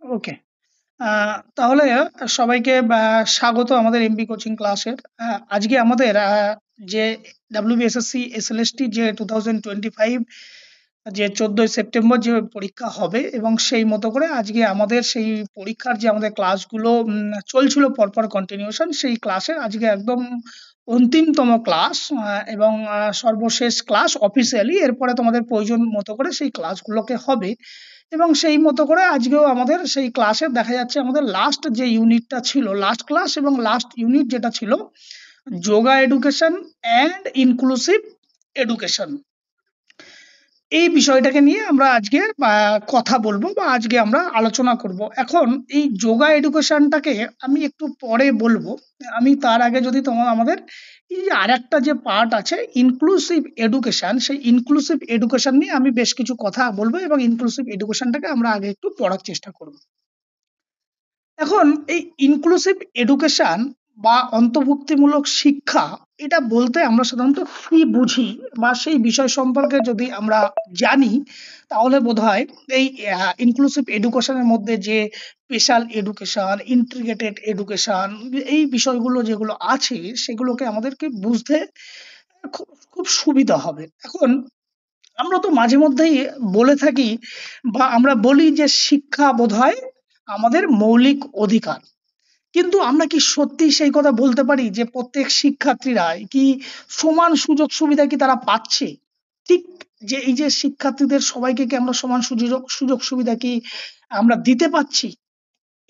ওকে। তাহলে সবাইকে স্বাগত আমাদের এমবি কোচিং ক্লাসের। আজকে আমাদের যে ডাব্লিউবিএসএসসি এসএলএসটি যে 2025 যে 14ই সেপ্টেম্বর যে পরীক্ষা হবে এবং সেই মতো করে আজকে আমাদের সেই পরীক্ষার যে আমাদের ক্লাসগুলো চলছিল পরপর কন্টিনিউশন সেই ক্লাসের আজকে একদম অন্তিমতম ক্লাস এবং সর্বশেষ ক্লাস অফিসিয়ালি। এরপরে তোমাদের প্রয়োজন মতো করে সেই ক্লাসগুলোকে হবে এবং সেই মতো করে আজকেও আমাদের সেই ক্লাসে দেখা যাচ্ছে আমাদের লাস্ট যে ইউনিটটা ছিল, লাস্ট ক্লাস এবং লাস্ট ইউনিট যেটা ছিল yoga education and inclusive education, এই বিষয়টাকে নিয়ে আমরা আজকে কথা বলবো বা আজকে আমরা আলোচনা করব। এখন এই যোগা এডুকেশনটাকে আমি একটু পরে বলবো। আমি তার আগে যদি তোমার আমাদের এই যে আরেকটা যে পার্ট আছে ইনক্লুসিভ এডুকেশন, সেই ইনক্লুসিভ এডুকেশন নিয়ে আমি বেশ কিছু কথা বলবো এবং ইনক্লুসিভ এডুকেশনটাকে আমরা আগে একটু পড়ার চেষ্টা করব। এখন এই ইনক্লুসিভ এডুকেশন বা অন্তর্ভুক্তিমূলক শিক্ষা, এটা বলতে আমরা সাধারণত কি বুঝি বা সেই বিষয় সম্পর্কে যদি আমরা জানি তাহলে বোধহয় এই ইনক্লুসিভ এডুকেশনের মধ্যে যে স্পেশাল এডুকেশন, ইন্টিগ্রেটেড এডুকেশন, এই বিষয়গুলো যেগুলো আছে সেগুলোকে আমাদেরকে বুঝতে খুব খুব সুবিধা হবে। এখন আমরা তো মাঝে মধ্যেই বলে থাকি বা আমরা বলি যে শিক্ষা বোধহয় আমাদের মৌলিক অধিকার। কিন্তু আমরা কি সত্যি সেই কথা বলতে পারি যে প্রত্যেক শিক্ষার্থীরা কি সমান সুযোগ সুবিধা কি তারা পাচ্ছে? ঠিক যে এই যে শিক্ষার্থীদের সবাইকে কি আমরা সমান সুযোগ সুযোগ সুবিধা কি আমরা দিতে পারছি?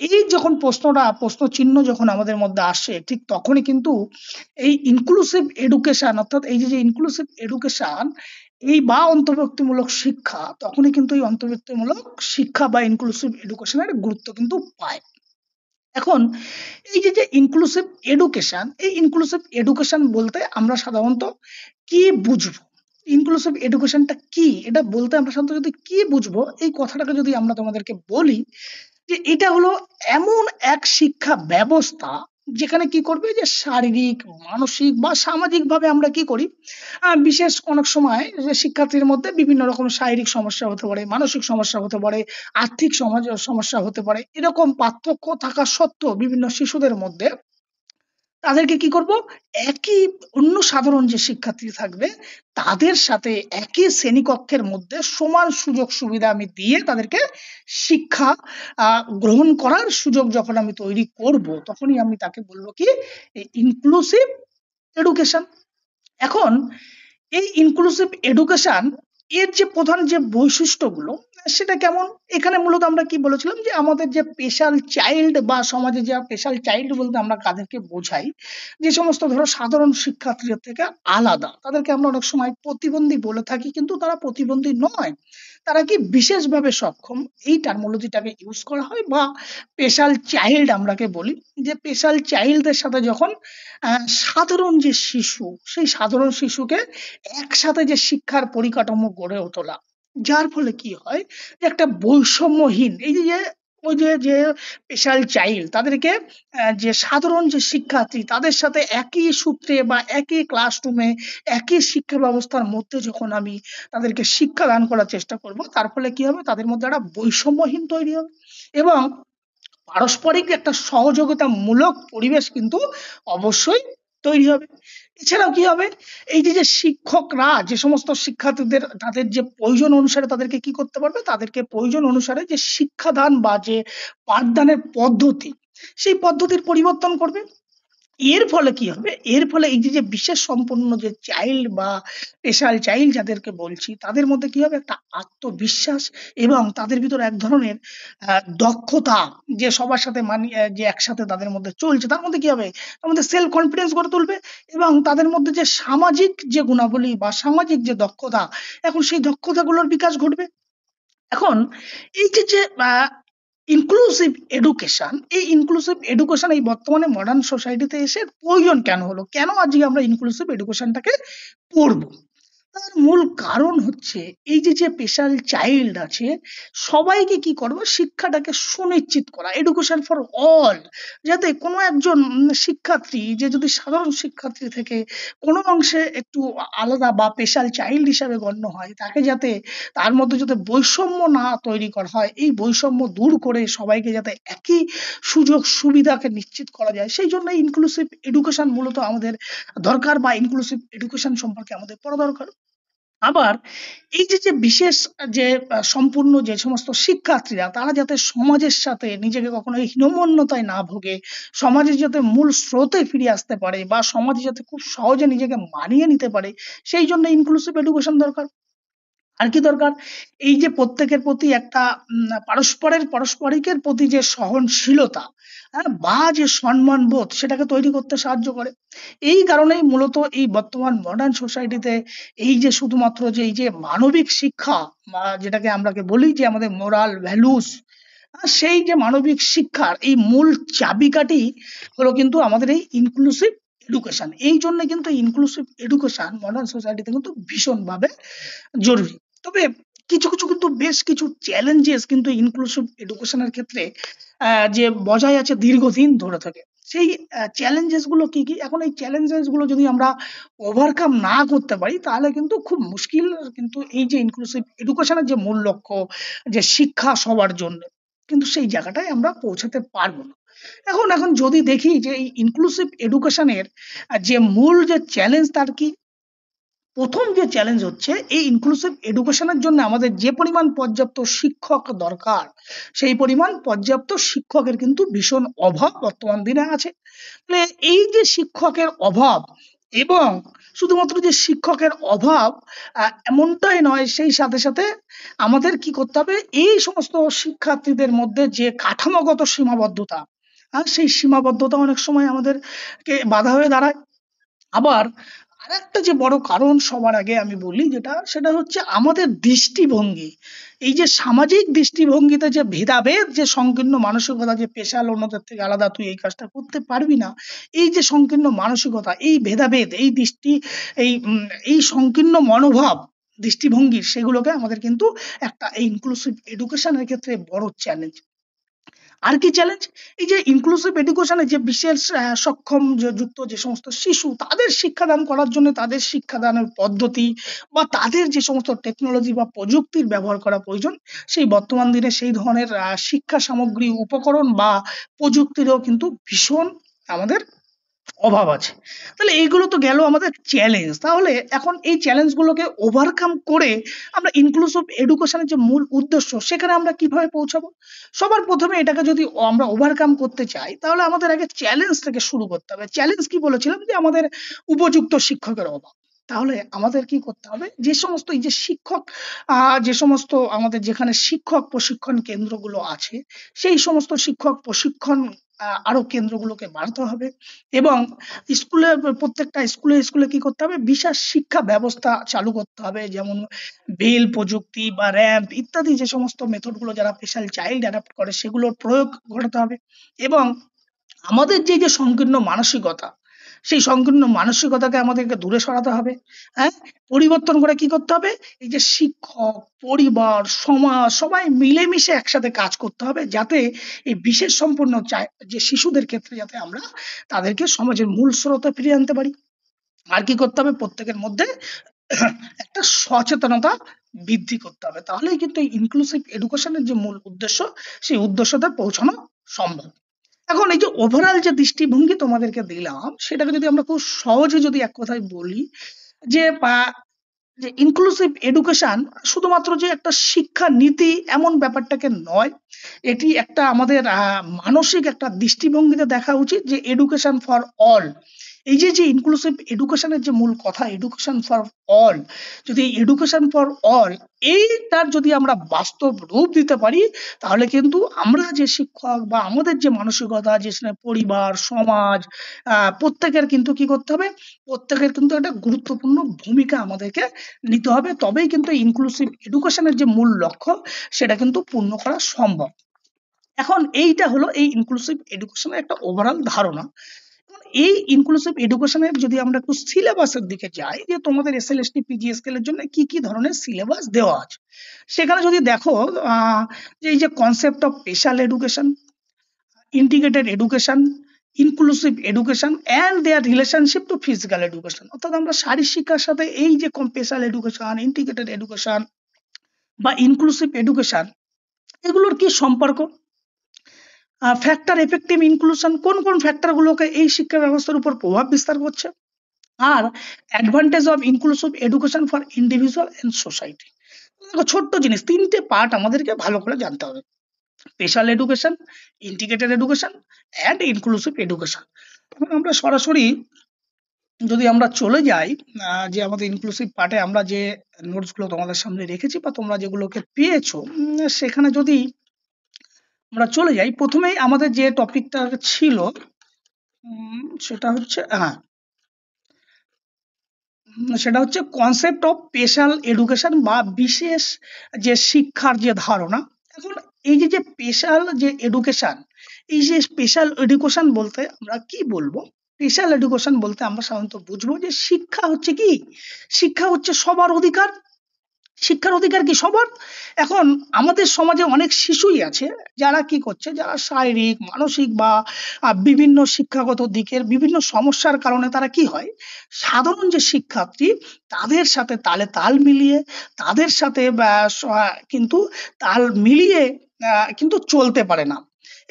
এই যখন প্রশ্ন চিহ্ন যখন আমাদের মধ্যে আসে ঠিক তখনই কিন্তু এই ইনক্লুসিভ এডুকেশন, অর্থাৎ এই যে ইনক্লুসিভ এডুকেশন এই বা অন্তর্ভুক্তিমূলক শিক্ষা, তখনই কিন্তু এই অন্তর্ভুক্তিমূলক শিক্ষা বা ইনক্লুসিভ এডুকেশনের গুরুত্ব কিন্তু পায়। এখন এই যে ইনক্লুসিভ এডুকেশন, এই ইনক্লুসিভ এডুকেশন বলতে আমরা সাধারণত কি বুঝবো? ইনক্লুসিভ এডুকেশনটা কি? এটা বলতে আমরা সাধারণত যদি কি বুঝবো এই কথাটাকে যদি আমরা তোমাদেরকে বলি যে এটা হলো এমন এক শিক্ষা ব্যবস্থা যেখানে কি করবে যে শারীরিক, মানসিক বা সামাজিকভাবে আমরা কি করি, বিশেষ অনেক সময় যে শিক্ষার্থীর মধ্যে বিভিন্ন রকম শারীরিক সমস্যা হতে পারে, মানসিক সমস্যা হতে পারে, আর্থিক সমস্যা হতে পারে। এরকম পার্থক্য থাকা সত্ত্বেও বিভিন্ন শিশুদের মধ্যে তাদেরকে কি করব? একই অন্য সাধারণ যে শিক্ষার্থী থাকবে তাদের সাথে একই শ্রেণীকক্ষের মধ্যে সমান সুযোগ সুবিধা আমি দিয়ে তাদেরকে শিক্ষা গ্রহণ করার সুযোগ যখন আমি তৈরি করব তখনই আমি তাকে বলবো কি ইনক্লুসিভ এডুকেশন। এখন এই ইনক্লুসিভ এডুকেশন এর যে প্রধান যে বৈশিষ্ট্যগুলো সেটা কেমন? এখানে মূলত আমরা কি বলেছিলাম যে আমাদের যে স্পেশাল চাইল্ড বা সমাজে যে স্পেশাল চাইল্ড বলতে আমরা কাদেরকে বোঝাই, যে সমস্ত ধরো সাধারণ শিক্ষার্থীদের থেকে আলাদা, তাদেরকে আমরা অনেক সময় প্রতিবন্ধী বলে থাকি কিন্তু তারা প্রতিবন্ধী নয়, তারা কি বিশেষভাবে সক্ষম, এই টার্মোলজিটাকে ইউজ করা হয়। বা স্পেশাল চাইল্ড আমরাকে বলি, যে স্পেশাল চাইল্ডদের সাথে যখন সাধারণ যে শিশু, সেই সাধারণ শিশুকে একসাথে যে শিক্ষার পরিকাঠামো গড়ে তোলা, যার ফলে কি হয় যে একটা বৈষম্যহীন এই যে ওই যে স্পেশাল চাইল্ড তাদেরকে যে সাধারণ যে শিক্ষার্থী তাদের সাথে একই সূত্রে বা একই ক্লাসরুমে একই শিক্ষা ব্যবস্থার মধ্যে যখন আমি তাদেরকে শিক্ষা দান করার চেষ্টা করব তার ফলে কি হবে, তাদের মধ্যে একটা বৈষম্যহীন তৈরি হবে এবং পারস্পরিক একটা সহযোগিতামূলক পরিবেশ কিন্তু অবশ্যই তৈরি হবে। এছাড়াও কি হবে, এই যে শিক্ষকরা যে সমস্ত শিক্ষার্থীদের তাদের যে প্রয়োজন অনুসারে তাদেরকে কি করতে পারবে, তাদেরকে প্রয়োজন অনুসারে যে শিক্ষাদান বা যে পাঠদানের পদ্ধতি, সেই পদ্ধতির পরিবর্তন করবে। এর ফলে কি হবে? এর ফলে এই যে বিশেষ সম্পন্ন যে চাইল্ড বা স্পেশাল চাইল্ড যাদেরকে বলছি, তাদের মধ্যে কি হবে? একটা আত্মবিশ্বাস এবং তাদের ভিতরে এক ধরনের দক্ষতা, যে সবার সাথে যে একসাথে তাদের মধ্যে চলছে, তার মধ্যে কি হবে? তার মধ্যে সেলফ কনফিডেন্স গড়ে তুলবে এবং তাদের মধ্যে যে সামাজিক যে গুণাবলী বা সামাজিক যে দক্ষতা, এখন সেই দক্ষতাগুলোর বিকাশ ঘটবে। এখন এই যে ইনক্লুসিভ এডুকেশন, এই ইনক্লুসিভ এডুকেশন এই বর্তমানে মডার্ন সোসাইটিতে এসে প্রয়োজন কেন হলো? কেন আজকে আমরা ইনক্লুসিভ এডুকেশনটাকে পড়বো? তার মূল কারণ হচ্ছে এই যে স্পেশাল চাইল্ড আছে সবাইকে কি করবো শিক্ষাটাকে সুনিশ্চিত করা, এডুকেশন ফর অল, যাতে কোনো একজন শিক্ষার্থী যে যদি সাধারণ শিক্ষার্থী থেকে কোনো অংশে একটু আলাদা বা স্পেশাল চাইল্ড হিসাবে গণ্য হয়, তাকে যাতে তার মধ্যে যাতে বৈষম্য না তৈরি করা হয়, এই বৈষম্য দূর করে সবাইকে যাতে একই সুযোগ সুবিধাকে নিশ্চিত করা যায়, সেই জন্য ইনক্লুসিভ এডুকেশন মূলত আমাদের দরকার বা ইনক্লুসিভ এডুকেশন সম্পর্কে আমাদের পড়া দরকার। আবার এই যে বিশেষ যে সম্পূর্ণ যে সমস্ত শিক্ষার্থীরা তারা যাতে সমাজের সাথে নিজেকে কখনো হীনমন্যতায় না ভোগে, সমাজের যাতে মূল স্রোতে ফিরে আসতে পারে বা সমাজে যাতে খুব সহজে নিজেকে মানিয়ে নিতে পারে, সেই জন্য ইনক্লুসিভ এডুকেশন দরকার। আর কি দরকার? এই যে প্রত্যেকের প্রতি একটা পারস্পরিকের প্রতি যে সহনশীলতা, হ্যাঁ? বা যে সম্মানবোধ সেটাকে তৈরি করতে সাহায্য করে। এই কারণেই মূলত এই বর্তমান মডার্ন সোসাইটিতে এই যে শুধুমাত্র যে এই যে মানবিক শিক্ষা বা যেটাকে আমরাকে বলি যে আমাদের মোরাল ভ্যালুস, সেই যে মানবিক শিক্ষার এই মূল চাবিকাঠি হলো কিন্তু আমাদের এই ইনক্লুসিভ এডুকেশন। এই জন্য কিন্তু ইনক্লুসিভ এডুকেশন মডার্ন সোসাইটিতে কিন্তু ভীষণভাবে জরুরি। তবে কিছু কিন্তু বেশ কিছু চ্যালেঞ্জেস কিন্তু ইনক্লুসিভ এডুকেশনের ক্ষেত্রে যে বজায় আছে দীর্ঘদিন ধরে থাকে। সেই চ্যালেঞ্জেস গুলো কি কি? এখন এই চ্যালেঞ্জেস গুলো যদি আমরা ওভারকাম না করতে পারি তাহলে কিন্তু খুব মুশকিল, কিন্তু এই যে ইনক্লুসিভ এডুকেশনের যে মূল লক্ষ্য যে শিক্ষা সবার জন্য, কিন্তু সেই জায়গাটায় আমরা পৌঁছাতে পারবো না। এখন যদি দেখি যে এই ইনক্লুসিভ এডুকেশনের যে মূল যে চ্যালেঞ্জ তার কি? প্রথম যে চ্যালেঞ্জ হচ্ছে এই ইনক্লুসিভ এডুকেশনের জন্য আমাদের যে পরিমাণ পর্যাপ্ত শিক্ষক দরকার, সেই পরিমাণ পর্যাপ্ত শিক্ষকের কিন্তু ভীষণ অভাব বর্তমান দিনে আছে। তাহলে এই যে শিক্ষকের অভাব, এবং শুধুমাত্র যে শিক্ষকের অভাব এমনটাই নয়, সেই সাথে সাথে আমাদের কি করতে হবে, এই সমস্ত শিক্ষার্থীদের মধ্যে যে কাঠামোগত সীমাবদ্ধতা, সেই সীমাবদ্ধতা অনেক সময় আমাদেরকে বাধা হয়ে দাঁড়ায়। আবার আরেকটা যে বড় কারণ সবার আগে আমি বলি যেটা, সেটা হচ্ছে আমাদের দৃষ্টিভঙ্গি। এই যে সামাজিক দৃষ্টিভঙ্গিতে যে ভেদাভেদ, যে সংকীর্ণ মানসিকতা, যে পেশাল অন্যদের থেকে আলাদা তুই এই কাজটা করতে পারবি না, এই যে সংকীর্ণ মানসিকতা, এই ভেদাভেদ, এই দৃষ্টি, এই সংকীর্ণ মনোভাব দৃষ্টিভঙ্গির, সেগুলোকে আমাদের কিন্তু একটা এই ইনক্লুসিভ এডুকেশনের ক্ষেত্রে বড় চ্যালেঞ্জ। আর কি চ্যালেঞ্জ? এই যে ইনক্লুসিভ এডুকেশনে যে বিশেষ সক্ষম যে যুক্ত যে সমস্ত শিশু, তাদের শিক্ষাদান করার জন্য তাদের শিক্ষাদানের পদ্ধতি বা তাদের যে সমস্ত টেকনোলজি বা প্রযুক্তির ব্যবহার করা প্রয়োজন, সেই বর্তমান দিনে সেই ধরনের শিক্ষা সামগ্রী, উপকরণ বা প্রযুক্তিরও কিন্তু ভীষণ আমাদের অভাব আছে। তাহলে এইগুলো তো গেল আমাদের চ্যালেঞ্জ। তাহলে এখন এই চ্যালেঞ্জ গুলোকে ওভারকাম করে আমরা ইনক্লুসিভ এডুকেশনের যে মূল উদ্দেশ্য সেখানে আমরা কিভাবে পৌঁছাবো? সবার ১ম এ এটাকে যদি আমরা ওভারকাম করতে চাই তাহলে আমাদের আগে চ্যালেঞ্জ থেকে শুরু করতে হবে। চ্যালেঞ্জ কি বলেছিলাম? যে আমাদের উপযুক্ত শিক্ষকের অভাব। তাহলে আমাদের কি করতে হবে? যে সমস্ত এই যে শিক্ষক যে সমস্ত আমাদের যেখানে শিক্ষক প্রশিক্ষণ কেন্দ্রগুলো আছে, সেই সমস্ত শিক্ষক প্রশিক্ষণ আরো কেন্দ্রগুলোকে বাড়াতে হবে, এবং স্কুলে প্রত্যেকটা স্কুলে কি করতে হবে? বিশেষ শিক্ষা ব্যবস্থা চালু করতে হবে। যেমন ব্রেইল প্রযুক্তি বা র‍্যাম্প ইত্যাদি যে সমস্ত মেথড গুলো যারা স্পেশাল চাইল্ড অ্যাডপ্ট করে সেগুলোর প্রয়োগ ঘটাতে হবে, এবং আমাদের যে সংকীর্ণ মানসিকতা, সেই সংকীর্ণ মানসিকতাকে আমাদেরকে দূরে সরাতে হবে। হ্যাঁ? পরিবর্তন করে কি করতে হবে? এই যে শিক্ষক, পরিবার, সমাজ সবাই মিলেমিশে একসাথে কাজ করতে হবে, যাতে এই বিশেষ সম্পন্ন যে শিশুদের ক্ষেত্রে যাতে আমরা তাদেরকে সমাজের মূল স্রোতে ফিরিয়ে আনতে পারি। আর কি করতে হবে? প্রত্যেকের মধ্যে একটা সচেতনতা বৃদ্ধি করতে হবে। তাহলেই কিন্তু এই ইনক্লুসিভ এডুকেশনের যে মূল উদ্দেশ্য, সেই উদ্দেশ্যতে পৌঁছানো সম্ভব। এখন এই যে ওভারঅল যে দৃষ্টিভঙ্গি তোমাদেরকে দিলাম, সেটাকে যদি আমরা খুব সহজে যদি এক কথায় বলি যে যে ইনক্লুসিভ এডুকেশন শুধুমাত্র যে একটা শিক্ষা নীতি এমন ব্যাপারটাকে নয়, এটি একটা আমাদের মানসিক একটা দৃষ্টিভঙ্গিতে দেখা উচিত যে এডুকেশন ফর অল। এই যে ইনক্লুসিভ এডুকেশনের যে মূল কথা, এডুকেশন ফর অল, যদি এডুকেশন ফর অল এইটার যদি আমরা বাস্তব রূপ দিতে পারি, তাহলে কিন্তু আমরা যে শিক্ষক বা আমাদের যে মানসিকতা, যে পরিবার, সমাজ, প্রত্যেকের কিন্তু কি করতে হবে? প্রত্যেকের কিন্তু একটা গুরুত্বপূর্ণ ভূমিকা আমাদেরকে নিতে হবে। তবেই কিন্তু ইনক্লুসিভ এডুকেশনের যে মূল লক্ষ্য সেটা কিন্তু পূর্ণ করা সম্ভব। এখন এইটা হলো এই ইনক্লুসিভ এডুকেশনের একটা ওভারঅল ধারণা। এই ইনক্লুসিভ এডুকেশনের যদি আমরা একটু সিলেবাসের দিকে যাই, যে তোমাদের এসএলএসটি পিজিএসকেল এর জন্য কি কি ধরনের সিলেবাস দেওয়া আছে, সেখানে যদি দেখো যে এই যে concept of special education, integrated education, inclusive education and their relationship to physical education, অর্থাৎ আমরা শারীরিক শিক্ষার সাথে এই যে স্পেশাল এডুকেশন, ইন্টিগ্রেটেড এডুকেশন বা ইনক্লুসিভ এডুকেশন, এগুলোর কি সম্পর্ক, ফ্যাক্টর এফেক্টিভ ইনক্লুশন, কোন কোন ফ্যাক্টরগুলোকে এই শিক্ষা ব্যবস্থার উপর প্রভাব বিস্তার করছে, আর advantage of inclusive education for individual and society. দেখো ছোট্ট জিনিস, তিনটে পার্ট আমাদেরকে ভালো করে জানতে হবে: special education, integrated education and inclusive education. এখন আমরা সরাসরি যদি আমরা চলে যাই যে আমাদের ইনক্লুসিভ পার্টে আমরা যে নোটসগুলো তোমাদের সামনে রেখেছি বা তোমরা যেগুলোকে পেয়েছো, সেখানে যদি আমরা চলে যাই, প্রথমেই আমাদের যে টপিকটা ছিল সেটা হচ্ছে সেটা হচ্ছে কনসেপ্ট অফ স্পেশাল এডুকেশন বা বিশেষ যে শিক্ষার যে ধারণা। এখন এই যে যে স্পেশাল যে এডুকেশন, এই যে স্পেশাল এডুকেশন বলতে আমরা কি বলবো? স্পেশাল এডুকেশন বলতে আমরা সাধারণত বুঝবো যে শিক্ষা হচ্ছে কি, শিক্ষা হচ্ছে সবার অধিকার। শিক্ষার অধিকার কি সবার? এখন আমাদের সমাজে অনেক শিশুই আছে যারা কি করছে, যারা শারীরিক, মানসিক বা বিভিন্ন শিক্ষাগত দিকের বিভিন্ন সমস্যার কারণে তারা কি হয়, সাধারণ যে শিক্ষার্থী তাদের সাথে তালে তাল মিলিয়ে, তাদের সাথে কিন্তু তাল মিলিয়ে কিন্তু চলতে পারে না।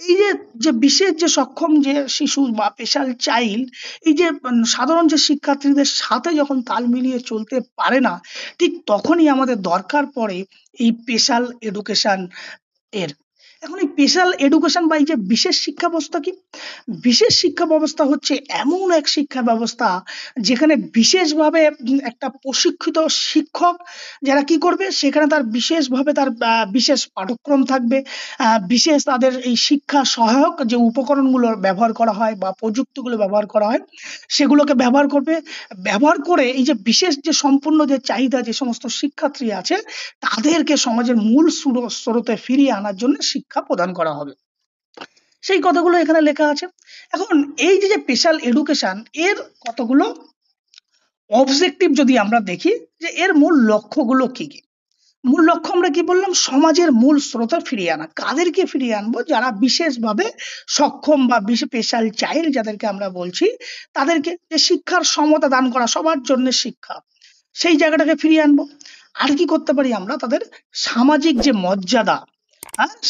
এই যে যে বিশেষ যে সক্ষম যে শিশু বা স্পেশাল চাইল্ড, এই যে সাধারণ যে শিক্ষার্থীদের সাথে যখন তাল মিলিয়ে চলতে পারে না, ঠিক তখনই আমাদের দরকার পড়ে এই স্পেশাল এডুকেশন এর। এখন এই স্পেশাল এডুকেশন বা এই যে বিশেষ শিক্ষা ব্যবস্থা কি? বিশেষ শিক্ষা ব্যবস্থা হচ্ছে এমন এক শিক্ষা ব্যবস্থা যেখানে বিশেষভাবে একটা প্রশিক্ষিত শিক্ষক যারা কি করবে, সেখানে তার বিশেষভাবে তার বিশেষ পাঠ্যক্রম থাকবে, বিশেষ তাদের এই শিক্ষা সহায়ক যে উপকরণগুলো ব্যবহার করা হয় বা প্রযুক্তিগুলো ব্যবহার করা হয়, সেগুলোকে ব্যবহার করবে। ব্যবহার করে এই যে বিশেষ যে সম্পূর্ণ যে চাহিদা যে সমস্ত শিক্ষার্থী আছে, তাদেরকে সমাজের মূল স্রোতে ফিরিয়ে আনার জন্য শিক্ষা প্রদান করা হবে। সেই কথাগুলো এখানে লেখা আছে। এখন এই যে যে স্পেশাল এডুকেশন, এর কতগুলো অবজেক্টিভ যদি আমরা দেখি, যে এর মূল লক্ষ্যগুলো কি কি? মূল লক্ষ্য আমরা কি বললাম? সমাজের মূল স্রোতে ফিরিয়ে আনা। কাদেরকে ফিরিয়ে আনবো? যারা বিশেষভাবে সক্ষম বা স্পেশাল চাইল্ড যাদেরকে আমরা বলছি, তাদেরকে যে শিক্ষার সমতা দান করা, সবার জন্য শিক্ষা, সেই জায়গাটাকে ফিরিয়ে আনবো। আর কি করতে পারি আমরা? তাদের সামাজিক যে মর্যাদা,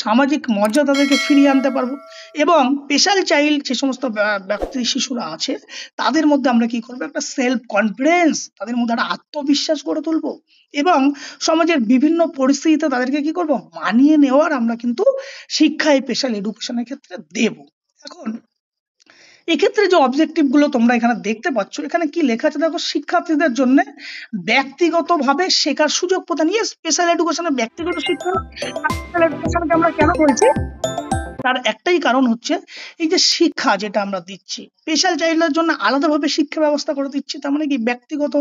সামাজিক মর্যাদা তাদেরকে ফিরিয়ে আনতে পারবো। এবং স্পেশাল চাইল্ড যে সমস্ত ব্যক্তি শিশুরা আছে, তাদের মধ্যে আমরা কি করবো? একটা সেলফ কনফিডেন্স, তাদের মধ্যে একটা আত্মবিশ্বাস গড়ে তুলবো। এবং সমাজের বিভিন্ন পরিস্থিতিতে তাদেরকে কি করব? মানিয়ে নেওয়ার আমরা কিন্তু শিক্ষা এই স্পেশাল এডুকেশনের ক্ষেত্রে দেব। এখন এক্ষেত্রে যে অবজেক্টিভ গুলো তোমরা এখানে দেখতে পাচ্ছ, এখানে কি লেখা আছে দেখো: শিক্ষার্থীদের জন্য ব্যক্তিগতভাবে শেখার সুযোগ প্রদান। স্পেশাল এডুকেশনের ব্যক্তিগত শিক্ষা, স্পেশাল এডুকেশনকে আমরা কেন বলছি? তার একটাই কারণ হচ্ছে এই যে শিক্ষা যেটা আমরা দিচ্ছি, স্পেশাল চাইল্ডের জন্য আলাদাভাবে শিক্ষা ব্যবস্থা করে দিচ্ছি। তার মানে কি ব্যক্তিগত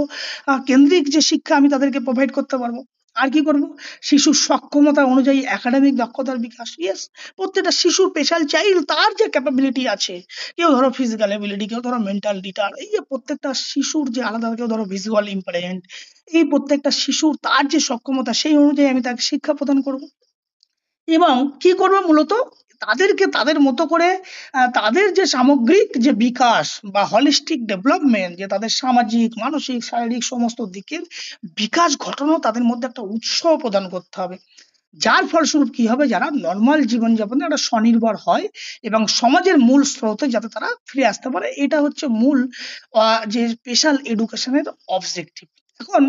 কেন্দ্রিক যে শিক্ষা আমি তাদেরকে প্রোভাইড করতে পারবো। আর কি করব? শিশুর সক্ষমতা অনুযায়ী একাডেমিক দক্ষতার বিকাশ। ইয়েস, প্রত্যেকটা শিশুর স্পেশাল চাইল্ড তার যে ক্যাপাবিলিটি আছে, কেউ ধরো ফিজিক্যাল এবিলিটি, কেউ ধরো মেন্টাল রিটার্ড, এই যে প্রত্যেকটা শিশুর যে আলাদা, কেউ ধরো ভিজুয়াল ইম্পারেন্ট, এই প্রত্যেকটা শিশুর তার যে সক্ষমতা সেই অনুযায়ী আমি তাকে শিক্ষা প্রদান করব। এবং কি করবে মূলত? তাদেরকে তাদের মতো করে তাদের যে সামগ্রিক যে বিকাশ বা হলিস্টিক ডেভেলপমেন্ট, যে তাদের সামাজিক, মানসিক, শারীরিক সমস্ত দিকের বিকাশ ঘটানো, তাদের মধ্যে একটা উৎসাহ প্রদান করতে হবে। যার ফলস্বরূপ কি হবে? যারা নরমাল জীবনযাপনে একটা স্বনির্ভর হয় এবং সমাজের মূল স্রোতে যাতে তারা ফিরে আসতে পারে। এটা হচ্ছে মূল যে স্পেশাল এডুকেশনের অবজেক্টিভ। এখন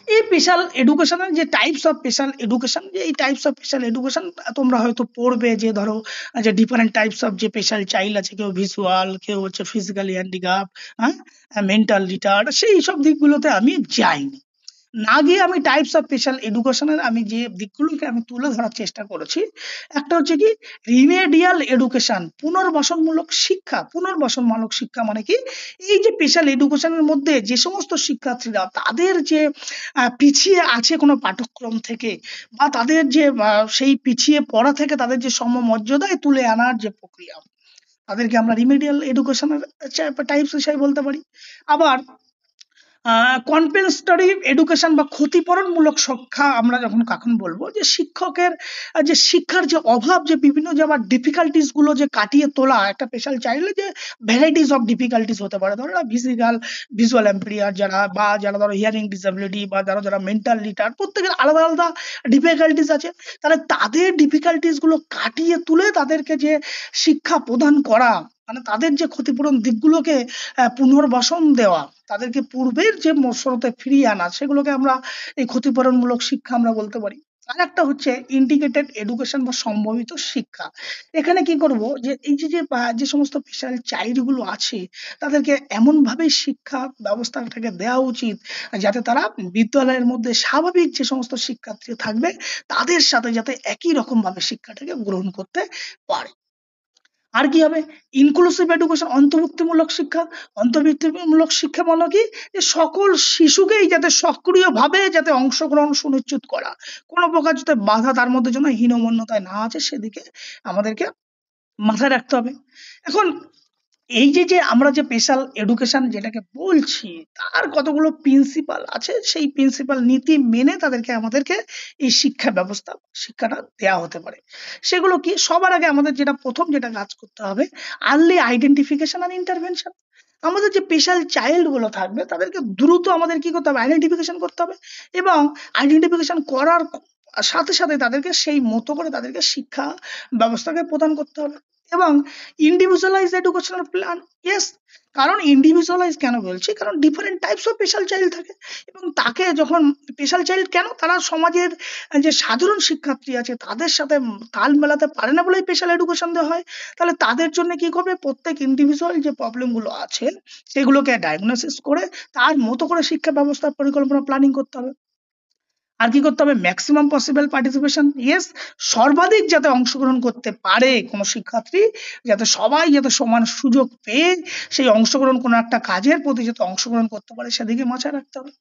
এই স্পেশাল এডুকেশনের যে টাইপস অফ স্পেশাল এডুকেশন, যে এই টাইপস অফ স্পেশাল এডুকেশন তোমরা হয়তো পড়বে, যে ধরো যে ডিফারেন্ট টাইপস অফ যে স্পেশাল চাইল্ড আছে, কেউ ভিজুয়াল, কেউ হচ্ছে ফিজিক্যালি হ্যান্ডিক্যাপ, হ্যাঁ, মেন্টাল রিটার্ড, সেই সব দিকগুলোতে আমি যাইনি। না গিয়ে আমি টাইপস অফ স্পেশাল এডুকেশনের আমি যে দিকগুলোকে আমি তুলে ধরার চেষ্টা করেছি, একটা হচ্ছে কি রিমেডিয়াল এডুকেশন, পুনর্বাসনমূলক শিক্ষা। পুনর্বাসনমূলক শিক্ষা মানে কি? এই যে স্পেশাল এডুকেশনের মধ্যে যে সমস্ত শিক্ষার্থীরা তাদের যে পিছিয়ে আছে কোনো পাঠ্যক্রম থেকে, বা তাদের যে সেই পিছিয়ে পড়া থেকে তাদের যে সমমর্যাদায় তুলে আনার যে প্রক্রিয়া, তাদেরকে আমরা রিমেডিয়াল এডুকেশনের টাইপস হিসেবে বলতে পারি। আবার কম্পেনসেটরি এডুকেশন বা ক্ষতিপূরণমূলক শিক্ষা আমরা যখন কখন বলবো, যে শিক্ষকের যে শিক্ষার যে অভাব, যে বিভিন্ন যে আবার ডিফিকাল্টিস গুলো যে কাটিয়ে তোলা একটা স্পেশাল চাইল্ডে, যে ভ্যারাইটিস অফ ডিফিকাল্টিস হতে পারে, ধরো ভিজুয়াল এম্পেয়ার যারা, বা যারা ধরো হিয়ারিং ডিসেবিলিটি, বা যারা যারা মেন্টাল রিটার্ড, প্রত্যেকের আলাদা আলাদা ডিফিকাল্টিস আছে। তাহলে তাদের ডিফিকাল্টিস গুলো কাটিয়ে তুলে তাদেরকে যে শিক্ষা প্রদান করা, মানে তাদের যে ক্ষতিপূরণ দিকগুলোকে পুনর্বাসন দেওয়া, তাদেরকে পূর্বের যে স্রোতে ফিরিয়ে আনা, সেগুলোকে আমরা এই ক্ষতিপূরণমূলক শিক্ষা আমরা বলতে পারি। আর একটা হচ্ছে ইন্টিগ্রেটেড এডুকেশন বা সম্মিলিত শিক্ষা। এখানে কি করব, যে এই যে সমস্ত স্পেশাল চাইল্ড গুলো আছে, তাদেরকে এমন ভাবে শিক্ষা ব্যবস্থাটাকে দেওয়া উচিত যাতে তারা বিদ্যালয়ের মধ্যে স্বাভাবিক যে সমস্ত শিক্ষার্থী থাকবে তাদের সাথে যাতে একই রকম ভাবে শিক্ষাটাকে গ্রহণ করতে পারে। আর কি হবে, ইনক্লুসিভ এডুকেশন, অন্তর্ভুক্তিমূলক শিক্ষা। অন্তর্ভুক্তিমূলক শিক্ষা মানে কি, যে সকল শিশুকেই যাতে সক্রিয়ভাবে যাতে অংশগ্রহণ সুনিশ্চিত করা, কোনো প্রকার যাতে বাধা তার মধ্যে যেন হীনমন্যতায় না আছে, সেদিকে আমাদেরকে মাথায় রাখতে হবে। এখন এই যে আমরা যে স্পেশাল এডুকেশন যেটাকে বলছি, তার কতগুলো প্রিন্সিপাল আছে, সেই প্রিন্সিপাল নীতি মেনে তাদেরকে আমাদেরকে এই শিক্ষা ব্যবস্থা, শিক্ষাটা দেওয়া হতে পারে। সেগুলো কি, সবার আগে আমাদের যেটা প্রথম যেটা কাজ করতে হবে, আর্লি আইডেন্টিফিকেশন আর ইন্টারভেনশন। আমাদের যে স্পেশাল চাইল্ড গুলো থাকবে তাদেরকে দ্রুত আমাদের কি করতে হবে, আইডেন্টিফিকেশন করতে হবে, এবং আইডেন্টিফিকেশন করার সাথে সাথে তাদেরকে সেই মতো করে তাদেরকে শিক্ষা ব্যবস্থাকে প্রদান করতে হবে। এবং ইন্ডিভিজুয়ালাইজ এডুকেশনাল প্ল্যান, ইয়েস। কারণ ইন্ডিভিজুয়ালাইজ কেন বলছি, কারণ different types of special child থাকে, এবং তাকে যখন স্পেশাল চাইল্ড কেন, তারা সমাজের যে সাধারণ শিক্ষার্থী আছে তাদের সাথে তাল মেলাতে পারে না বলেই স্পেশাল এডুকেশন দেওয়া হয়। তাহলে তাদের জন্য কি করবে, প্রত্যেক ইন্ডিভিজুয়াল যে প্রবলেম গুলো আছে সেগুলোকে ডায়াগনোসিস করে তার মতো করে শিক্ষা ব্যবস্থার পরিকল্পনা প্ল্যানিং করতে হবে। আর কি করতে হবে, ম্যাক্সিমাম পসিবল পার্টিসিপেশন, ইয়েস। সর্বাধিক যাতে অংশগ্রহণ করতে পারে কোনো শিক্ষার্থী, যাতে সবাই যাতে সমান সুযোগ পেয়ে সেই অংশগ্রহণ কোনো একটা কাজের প্রতি যাতে অংশগ্রহণ করতে পারে, সেদিকে মাথায় রাখতে হবে।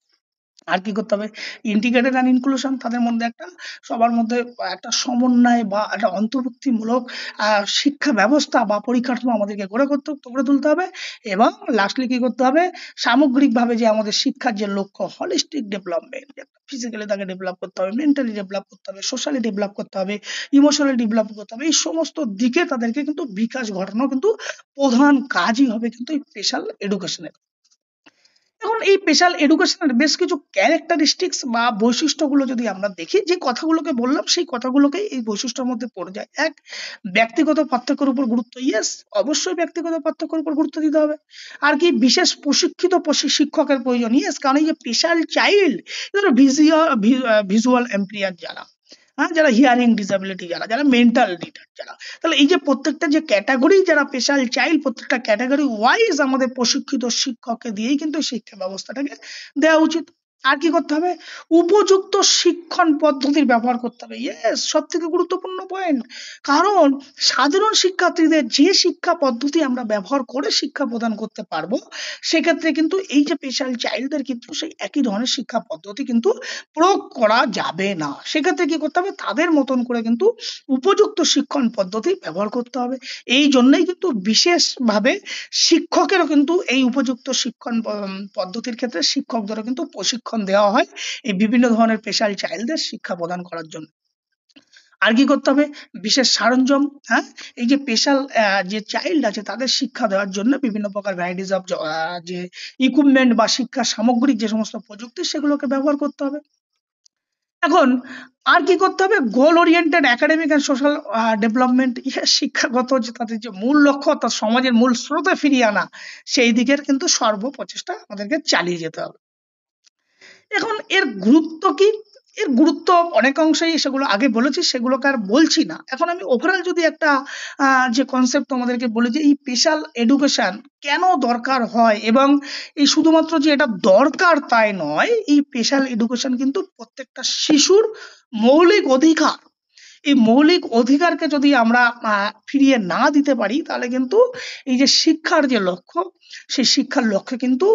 আর কি করতে হবে, ইন্টিগ্রেটেড অ্যান্ড ইনক্লুশন, তাদের মধ্যে একটা সবার মধ্যে একটা সমন্বয় বা একটা অন্তর্ভুক্তিমূলক শিক্ষা ব্যবস্থা বা পরিকাঠামো আমাদেরকে গড়ে তুলতে হবে। এবং লাস্টলি কি করতে হবে, সামগ্রিকভাবে যে আমাদের শিক্ষার যে লক্ষ্য, হলিস্টিক ডেভেলপমেন্ট, ফিজিক্যালি তাকে ডেভেলপ করতে হবে, মেন্টালি ডেভেলপ করতে হবে, সোশ্যালি ডেভেলপ করতে হবে, ইমোশনালি ডেভেলপ করতে হবে, এই সমস্ত দিকে তাদেরকে কিন্তু বিকাশ ঘটানো কিন্তু প্রধান কাজই হবে কিন্তু এই স্পেশাল এডুকেশনের। এখন এই স্পেশাল এডুকেশনের বেশ কিছু ক্যারেক্টারিস্টিক্স বা বৈশিষ্ট্যগুলো যদি আমরা দেখি, যে কথাগুলোকে বললাম সেই কথাগুলোকেই এই বৈশিষ্ট্যের মধ্যে পড়ে যায়। এক, ব্যক্তিগত পার্থক্যের উপর গুরুত্ব, ইয়েস, অবশ্যই ব্যক্তিগত পার্থক্যের উপর গুরুত্ব দিতে হবে। আর কি, বিশেষ প্রশিক্ষিত শিক্ষকের প্রয়োজন, ইয়েস, কারণ এই যে স্পেশাল চাইল্ড, ভিজুয়াল এম্পেয়ার যারা, হ্যাঁ, যারা হিয়ারিং ডিসেবিলিটি, যারা যারা মেন্টাল রিটার্ড যারা, তাহলে এই যে প্রত্যেকটা যে ক্যাটাগরি যারা স্পেশাল চাইল্ড, প্রত্যেকটা ক্যাটাগরি ওয়াইজ আমাদের প্রশিক্ষিত শিক্ষককে দিয়েই কিন্তু শিক্ষা ব্যবস্থাটাকে দেওয়া উচিত। আর কি করতে হবে, উপযুক্ত শিক্ষণ পদ্ধতির ব্যবহার করতে হবে, ইয়েস, সব থেকে গুরুত্বপূর্ণ পয়েন্ট। কারণ সাধারণ শিক্ষার্থীদের যে শিক্ষা পদ্ধতি আমরা ব্যবহার করে শিক্ষা প্রদান করতে পারবো, সেক্ষেত্রে কিন্তু এই যে স্পেশাল চাইল্ডদের কিন্তু সেই একই ধরনের শিক্ষা পদ্ধতি কিন্তু প্রয়োগ করা যাবে না। সেক্ষেত্রে কি করতে হবে, তাদের মতন করে কিন্তু উপযুক্ত শিক্ষণ পদ্ধতি ব্যবহার করতে হবে। এই জন্যই কিন্তু বিশেষভাবে শিক্ষকেরও কিন্তু এই উপযুক্ত শিক্ষণ পদ্ধতির ক্ষেত্রে শিক্ষকদেরও কিন্তু প্রশিক্ষণ দেওয়া হয় এই বিভিন্ন ধরনের স্পেশাল চাইল্ডদের শিক্ষা প্রদান করার জন্য। আর কি করতে হবে, বিশেষ সরঞ্জাম, হ্যাঁ, এই যে স্পেশাল যে চাইল্ড আছে তাদের শিক্ষা দেওয়ার জন্য বিভিন্ন প্রকার ভ্যারাইটিস অফ যে ইকুইপমেন্ট বা শিক্ষা সামগ্রিক যে সমস্ত প্রযুক্তি, সেগুলোকে ব্যবহার করতে হবে। এখন আর কি করতে হবে, goal oriented academic and social development, শিক্ষাগত যে তাদের যে মূল লক্ষ্য, অর্থাৎ সমাজের মূল স্রোতে ফিরিয়ে আনা, সেই দিকের কিন্তু সর্বপ্রচেষ্টা আমাদেরকে চালিয়ে যেতে হবে। এখন এর গুরুত্ব কি, এর গুরুত্ব অনেকাংশেই সেগুলো আগে বলেছি, সেগুলোকে আর বলছি না। এখন আমি ওভারঅল যদি একটা যে কনসেপ্ট তোমাদেরকে বলি, যে এই স্পেশাল এডুকেশন কেন দরকার হয়, এবং এই শুধুমাত্র যে এটা দরকার তাই নয়, এই স্পেশাল এডুকেশন কিন্তু প্রত্যেকটা শিশুর মৌলিক অধিকার, এই মৌলিক অধিকারকে যদি আমরা ফিরিয়ে না দিতে পারি, তাহলে কিন্তু এই যে শিক্ষার যে লক্ষ্য, সেই শিক্ষার লক্ষ্যে কিন্তু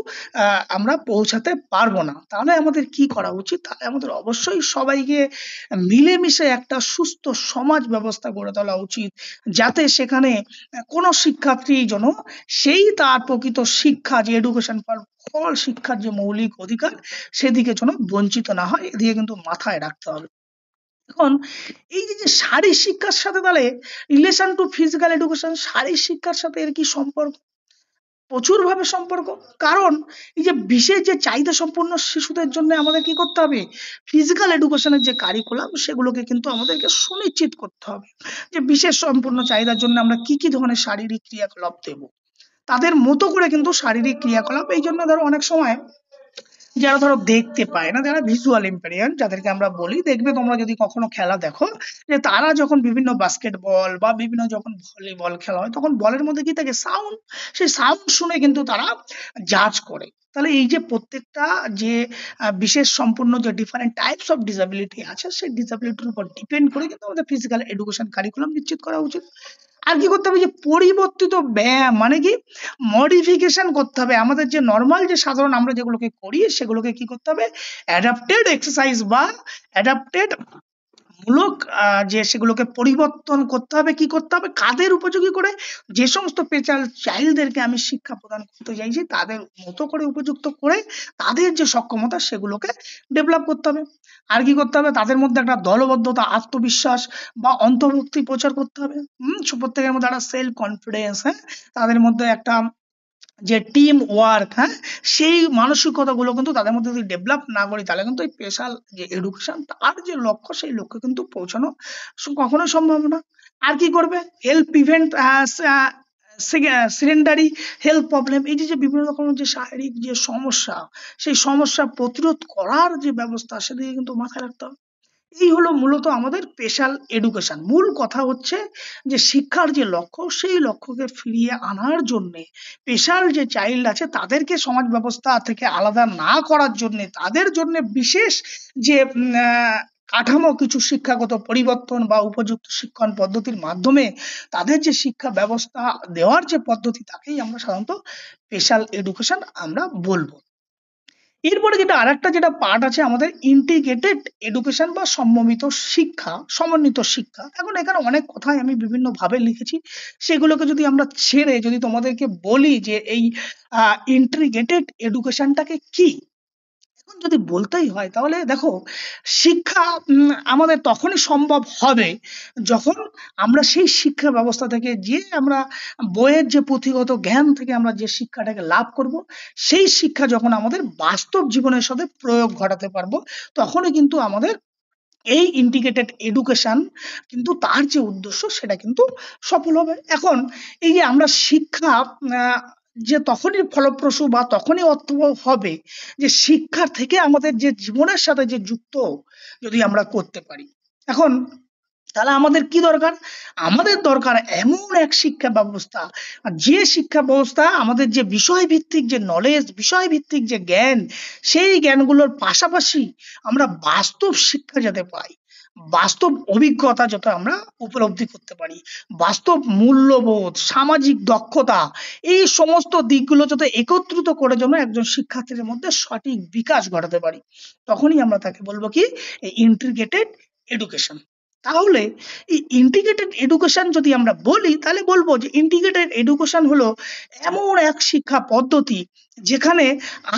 আমরা পৌঁছাতে পারবো না। তাহলে আমাদের কি করা উচিত? তাহলে আমাদের অবশ্যই সবাইকে মিলেমিশে একটা সুস্থ সমাজ ব্যবস্থা গড়ে তোলা উচিত, যাতে সেখানে কোনো শিক্ষার্থী যেন সেই তার প্রকৃত শিক্ষা, যে এডুকেশন ফর শিক্ষার যে মৌলিক অধিকার, সেদিকে যেন বঞ্চিত না হয়। এদিকে কিন্তু মাথায় রাখতে হবে। এখন এই যে শারীরিক শিক্ষার সাথে তাহলে রিলেশন টু ফিজিক্যাল এডুকেশন, শারীরিক শিক্ষার সাথে এর কি সম্পর্ক? প্রচুর ভাবে সম্পর্ক। কারণ এই যে বিশেষ যে চাহিদা সম্পন্ন শিশুদের জন্য আমাদের কি করতে হবে? ফিজিক্যাল এডুকেশনের যে কারিকুলাম, সেগুলোকে কিন্তু আমাদেরকে সুনিশ্চিত করতে হবে যে বিশেষ সম্পূর্ণ চাহিদার জন্য আমরা কি কি ধরনের শারীরিক ক্রিয়াকলাপ দেব। তাদের মতো করে কিন্তু শারীরিক ক্রিয়াকলাপ, এই জন্য ধরো অনেক সময় যারা ধরো দেখতে পায় না, যারা ভিজুয়াল ইম্পেরিয়ান্ট যাদেরকে আমরা বলি, দেখবে তোমরা যদি কখনো খেলা দেখো, যে তারা যখন বিভিন্ন বাস্কেটবল বা বিভিন্ন যখন ভলিবল খেলা হয়, তখন বলের মধ্যে কি থাকে? সাউন্ড। সেই সাউন্ড শুনে কিন্তু তারা জাজ করে। তাহলে এই যে প্রত্যেকটা যে বিশেষ সম্পূর্ণ যে ডিফারেন্ট টাইপস অফ ডিসেবিলিটি আছে, সেই ডিসেবিলিটির উপর ডিপেন্ড করে কিন্তু আমাদের ফিজিক্যাল এডুকেশন কারিকুলাম নিশ্চিত করা উচিত। আর কি করতে হবে? যে পরিবর্তিত ব্যায়াম, মানে কি মডিফিকেশন করতে হবে। আমাদের যে নর্মাল যে সাধারণ আমরা যেগুলোকে করি, সেগুলোকে কি করতে হবে? অ্যাডাপ্টেড এক্সারসাইজ বা অ্যাডাপ্টেড মূলক যে সেগুলোকে পরিবর্তন করতে হবে। কি করতে হবে? কাদের উপযোগী করে? যে সমস্ত স্পেশাল চাইল্ডদেরকে আমি শিক্ষা প্রদান করতে চাইছি, তাদের মতো করে উপযুক্ত করে তাদের যে সক্ষমতা, সেগুলোকে ডেভেলপ করতে হবে। আর কি করতে হবে? তাদের মধ্যে একটা দলবদ্ধতা, আত্মবিশ্বাস বা অন্তর্ভুক্তি প্রচার করতে হবে। প্রত্যেকের মধ্যে একটা সেলফ কনফিডেন্স, হ্যাঁ, তাদের মধ্যে একটা যে টিম ওয়ার্ক, হ্যাঁ, সেই মানসিকতাগুলো কিন্তু তাদের মধ্যে যদি ডেভেলপ না করি, তাহলে কিন্তু এই স্পেশাল যে এডুকেশন, তার যে লক্ষ্য, সেই লক্ষ্যে কিন্তু পৌঁছানো কখনোই সম্ভব না। আর কি করবে? Help prevent sedentary health problem. এই যে যে বিভিন্ন রকমের যে শারীরিক যে সমস্যা, সেই সমস্যা প্রতিরোধ করার যে ব্যবস্থা, সেদিকে কিন্তু মাথায় রাখতে হবে। এই হলো মূলত আমাদের স্পেশাল এডুকেশন। মূল কথা হচ্ছে যে শিক্ষার যে লক্ষ্য, সেই লক্ষ্যকে ফিরিয়ে আনার জন্য স্পেশাল যে চাইল্ড আছে, তাদেরকে সমাজ ব্যবস্থা থেকে আলাদা না করার জন্য, তাদের জন্য বিশেষ যে কাঠামো, কিছু শিক্ষাগত পরিবর্তন বা উপযুক্ত শিক্ষণ পদ্ধতির মাধ্যমে তাদের যে শিক্ষা ব্যবস্থা দেওয়ার যে পদ্ধতি, তাকেই আমরা সাধারণত স্পেশাল এডুকেশন আমরা বলবো। এরপরে যেটা আরেকটা যেটা পার্ট আছে আমাদের, ইন্টিগ্রেটেড এডুকেশন বা সমন্বিত শিক্ষা। এখন এখানে অনেক কথাই আমি বিভিন্ন ভাবে লিখেছি, সেগুলোকে যদি আমরা ছেড়ে যদি তোমাদেরকে বলি যে এই ইন্টিগ্রেটেড এডুকেশনটাকে কি, এখন যদি বলতেই হয়, তাহলে দেখো, শিক্ষা আমাদের তখনই সম্ভব হবে যখন আমরা সেই শিক্ষা ব্যবস্থা থেকে, যে আমরা বইয়ের যে পুঁথিগত জ্ঞান থেকে আমরা যে শিক্ষাটাকে লাভ করব, সেই শিক্ষা যখন আমাদের বাস্তব জীবনের সাথে প্রয়োগ ঘটাতে পারবো, তখনই কিন্তু আমাদের এই ইন্টিগ্রেটেড এডুকেশন কিন্তু তার যে উদ্দেশ্য, সেটা কিন্তু সফল হবে। এখন এই যে আমরা শিক্ষা যে তখনই ফলপ্রসূ বা তখনই অর্থবহ হবে, যে শিক্ষার থেকে আমাদের যে জীবনের সাথে যে যুক্ত যদি আমরা করতে পারি। এখন তাহলে আমাদের কি দরকার? আমাদের দরকার এমন এক শিক্ষা ব্যবস্থা, যে শিক্ষা ব্যবস্থা আমাদের যে বিষয় ভিত্তিক যে নলেজ, বিষয় ভিত্তিক যে জ্ঞান, সেই জ্ঞানগুলোর পাশাপাশি আমরা বাস্তব শিক্ষা যাতে পাই, বাস্তব অভিজ্ঞতা যাতে আমরা উপলব্ধি করতে পারি, বাস্তব মূল্যবোধ, সামাজিক দক্ষতা, এই সমস্ত দিকগুলো যাতে একত্রিত করে যেন একজন শিক্ষার্থীর মধ্যে সঠিক বিকাশ ঘটাতে পারি, তখনই আমরা তাকে বলবো কি? Integrated education. তাহলে এই ইন্টিগ্রেটেড এডুকেশন যদি আমরা বলি, তাহলে বলবো যে ইন্টিগ্রেটেড এডুকেশন হলো এমন এক শিক্ষা পদ্ধতি, যেখানে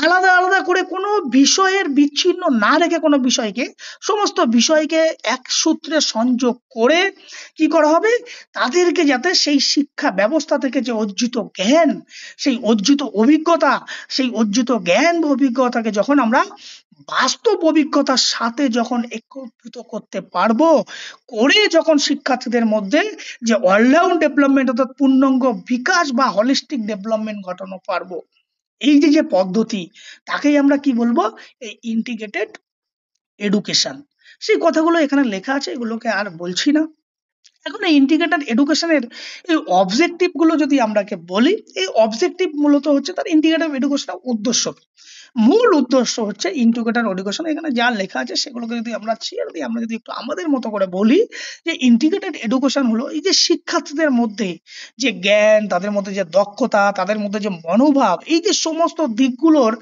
আলাদা আলাদা করে কোনো বিষয়ের বিচ্ছিন্ন না রেখে, কোনো বিষয়কে, সমস্ত বিষয়কে এক সূত্রে সংযোগ করে কি করা হবে? তাদেরকে যাতে সেই শিক্ষা ব্যবস্থা থেকে যে অর্জিত জ্ঞান, সেই অর্জিত অভিজ্ঞতা, সেই অর্জিত জ্ঞান বা অভিজ্ঞতাকে যখন আমরা বাস্তব অভিজ্ঞতার সাথে যখন একত্রিত করতে পারবো, করে যখন শিক্ষার্থীদের মধ্যে যে অলরাউন্ড ডেভেলপমেন্ট, অর্থাৎ পূর্ণাঙ্গ বিকাশ বা হলিস্টিক ডেভেলপমেন্ট ঘটানো পারবো, এই যে যে পদ্ধতি, তাকেই আমরা কি বলবো? এই ইন্টিগ্রেটেড এডুকেশন। সেই কথাগুলো এখানে লেখা আছে, এগুলোকে আর বলছি না। এখন এই ইন্টিগ্রেটেড এডুকেশনের এই অবজেক্টিভ গুলো যদি আমরাকে বলি, এই অবজেক্টিভ মূলত হচ্ছে তার ইন্টিগ্রেটেড এডুকেশনের উদ্দেশ্য কি। মূল উদ্দেশ্য হচ্ছে ইন্টিগ্রেটেড এডুকেশন। এখানে যা লেখা আছে সেগুলোকে যদি আমরা ছেড়ে দিই, আমরা যদি একটু আমাদের মতো করে বলি যে ইন্টিগ্রেটেড এডুকেশন হলো এই যে শিক্ষার্থীদের মধ্যে যে জ্ঞান, তাদের মধ্যে যে দক্ষতা, তাদের মধ্যে যে মনোভাব, এই যে সমস্ত দিকগুলোর